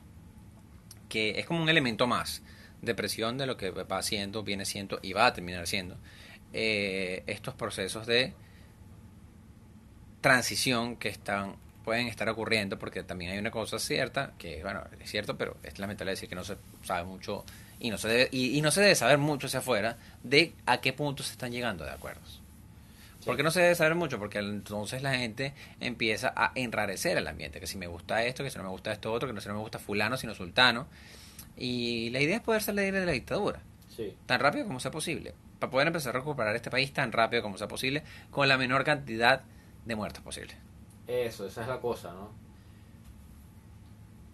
que es como un elemento más de presión de lo que va siendo, viene siendo y va a terminar siendo estos procesos de transición que pueden estar ocurriendo, porque también hay una cosa cierta, que bueno, es cierto, pero es lamentable decir que no se sabe mucho y no se debe saber mucho hacia afuera de a qué punto se están llegando de acuerdos. ¿Por qué no se debe saber mucho? Porque entonces la gente empieza a enrarecer el ambiente, que si me gusta esto, que si no me gusta esto otro, que no si no me gusta fulano, sino sultano. Y la idea es poder salir de la dictadura tan rápido como sea posible, para poder empezar a recuperar este país tan rápido como sea posible, con la menor cantidad de muertos posible. Esa es la cosa, ¿no?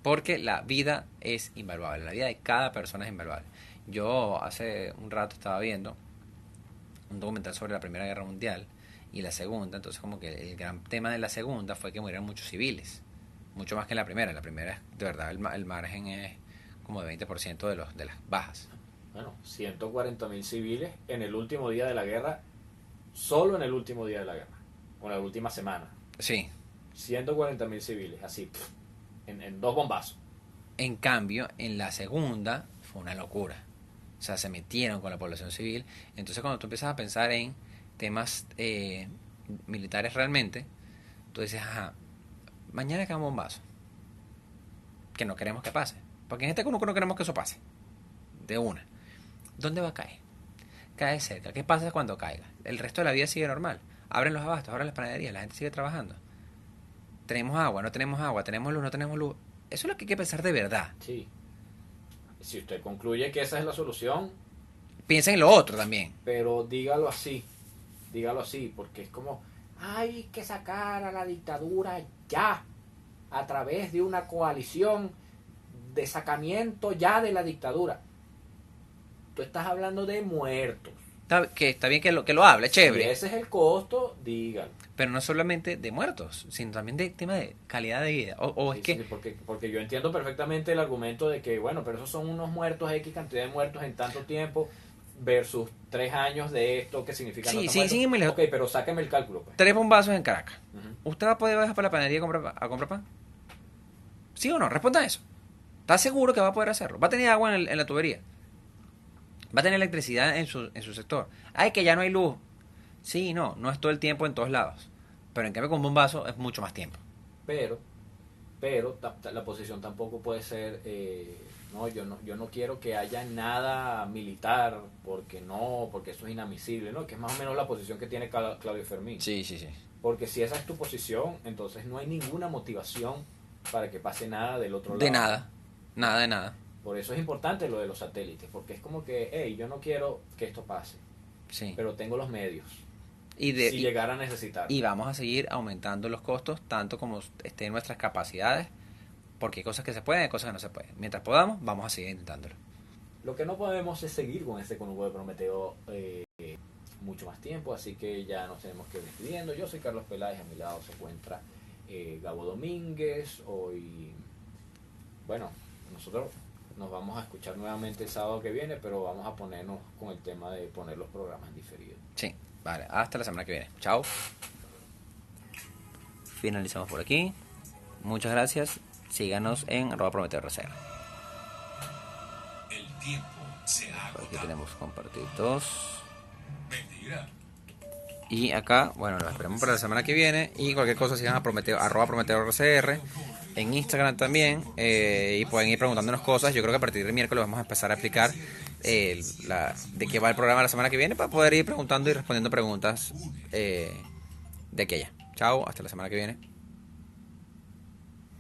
Porque la vida es invaluable, la vida de cada persona es invaluable. Yo hace un rato estaba viendo un documental sobre la Primera Guerra Mundial y la Segunda, entonces como que el gran tema de la Segunda fue que murieron muchos civiles, mucho más que en la Primera. En la Primera, de verdad, el margen es como de 20% de las bajas. Bueno, 140.000 civiles en el último día de la guerra, solo en el último día de la guerra, o en la última semana. Sí. 140.000 civiles, así, en 2 bombazos. En cambio, en la Segunda fue una locura. O sea, se metieron con la población civil. Entonces, cuando tú empiezas a pensar en temas militares realmente, tú dices, ajá, mañana cae un bombazo. Que no queremos que pase. Porque en este conuco no queremos que eso pase. De una. ¿Dónde va a caer? Cae cerca. ¿Qué pasa cuando caiga? El resto de la vida sigue normal. Abren los abastos, abren las panaderías, la gente sigue trabajando. Tenemos agua, no tenemos agua, tenemos luz, no tenemos luz. Eso es lo que hay que pensar de verdad. Sí. Si usted concluye que esa es la solución, piensa en lo otro también. Pero dígalo así, porque es como, hay que sacar a la dictadura ya, a través de una coalición de sacamiento ya de la dictadura. Tú estás hablando de muertos. Está bien que lo hable, chévere. Si ese es el costo, dígalo. Pero no solamente de muertos, sino también de tema de calidad de vida. O sí, es que... Sí, porque yo entiendo perfectamente el argumento de que, bueno, pero esos son unos muertos, X cantidad de muertos en tanto tiempo, versus 3 años de esto, ¿qué significa? Sí, muy lejos. Ok, pero sáqueme el cálculo, pues. 3 bombazos en Caracas. Uh-huh. ¿Usted va a poder bajar para la panadería a comprar pan? ¿Sí o no? Responda a eso. ¿Está seguro que va a poder hacerlo? ¿Va a tener agua en la tubería? ¿Va a tener electricidad en su sector? Ay, que ya no hay luz. Sí, no es todo el tiempo en todos lados. Pero en cambio con bombazo es mucho más tiempo. Pero la posición tampoco puede ser, no, yo no quiero que haya nada militar, porque eso es inadmisible, ¿no? Que es más o menos la posición que tiene Claudio Fermín. Sí. Porque si esa es tu posición, entonces no hay ninguna motivación para que pase nada del otro lado. De nada de nada. Por eso es importante lo de los satélites, porque es como que, hey, yo no quiero que esto pase, Sí. pero tengo los medios. Si llegara a necesitar. Y vamos a seguir aumentando los costos tanto como estén nuestras capacidades, porque hay cosas que se pueden, hay cosas que no se pueden. Mientras podamos, vamos a seguir intentándolo. Lo que no podemos es seguir con este conuco de Prometeo mucho más tiempo, así que ya nos tenemos que ir despidiendo. Yo soy Carlos Peláez, a mi lado se encuentra Gabo Domínguez. Hoy, bueno, nosotros nos vamos a escuchar nuevamente el sábado que viene, pero vamos a ponernos con el tema de poner los programas diferidos. Sí, vale, hasta la semana que viene. Chao. Finalizamos por aquí. Muchas gracias. Síganos en @PrometeoRCR. El tiempo se ha Por aquí agotado. tenemos compartir todos. Mentira. Y acá, bueno, nos esperamos para la semana que viene. Y cualquier cosa sigan a @PrometeoRCR en Instagram también. Y pueden ir preguntándonos cosas. Yo creo que a partir del miércoles vamos a empezar a explicar de qué va el programa la semana que viene, para poder ir preguntando y respondiendo preguntas de aquella. Chao, hasta la semana que viene.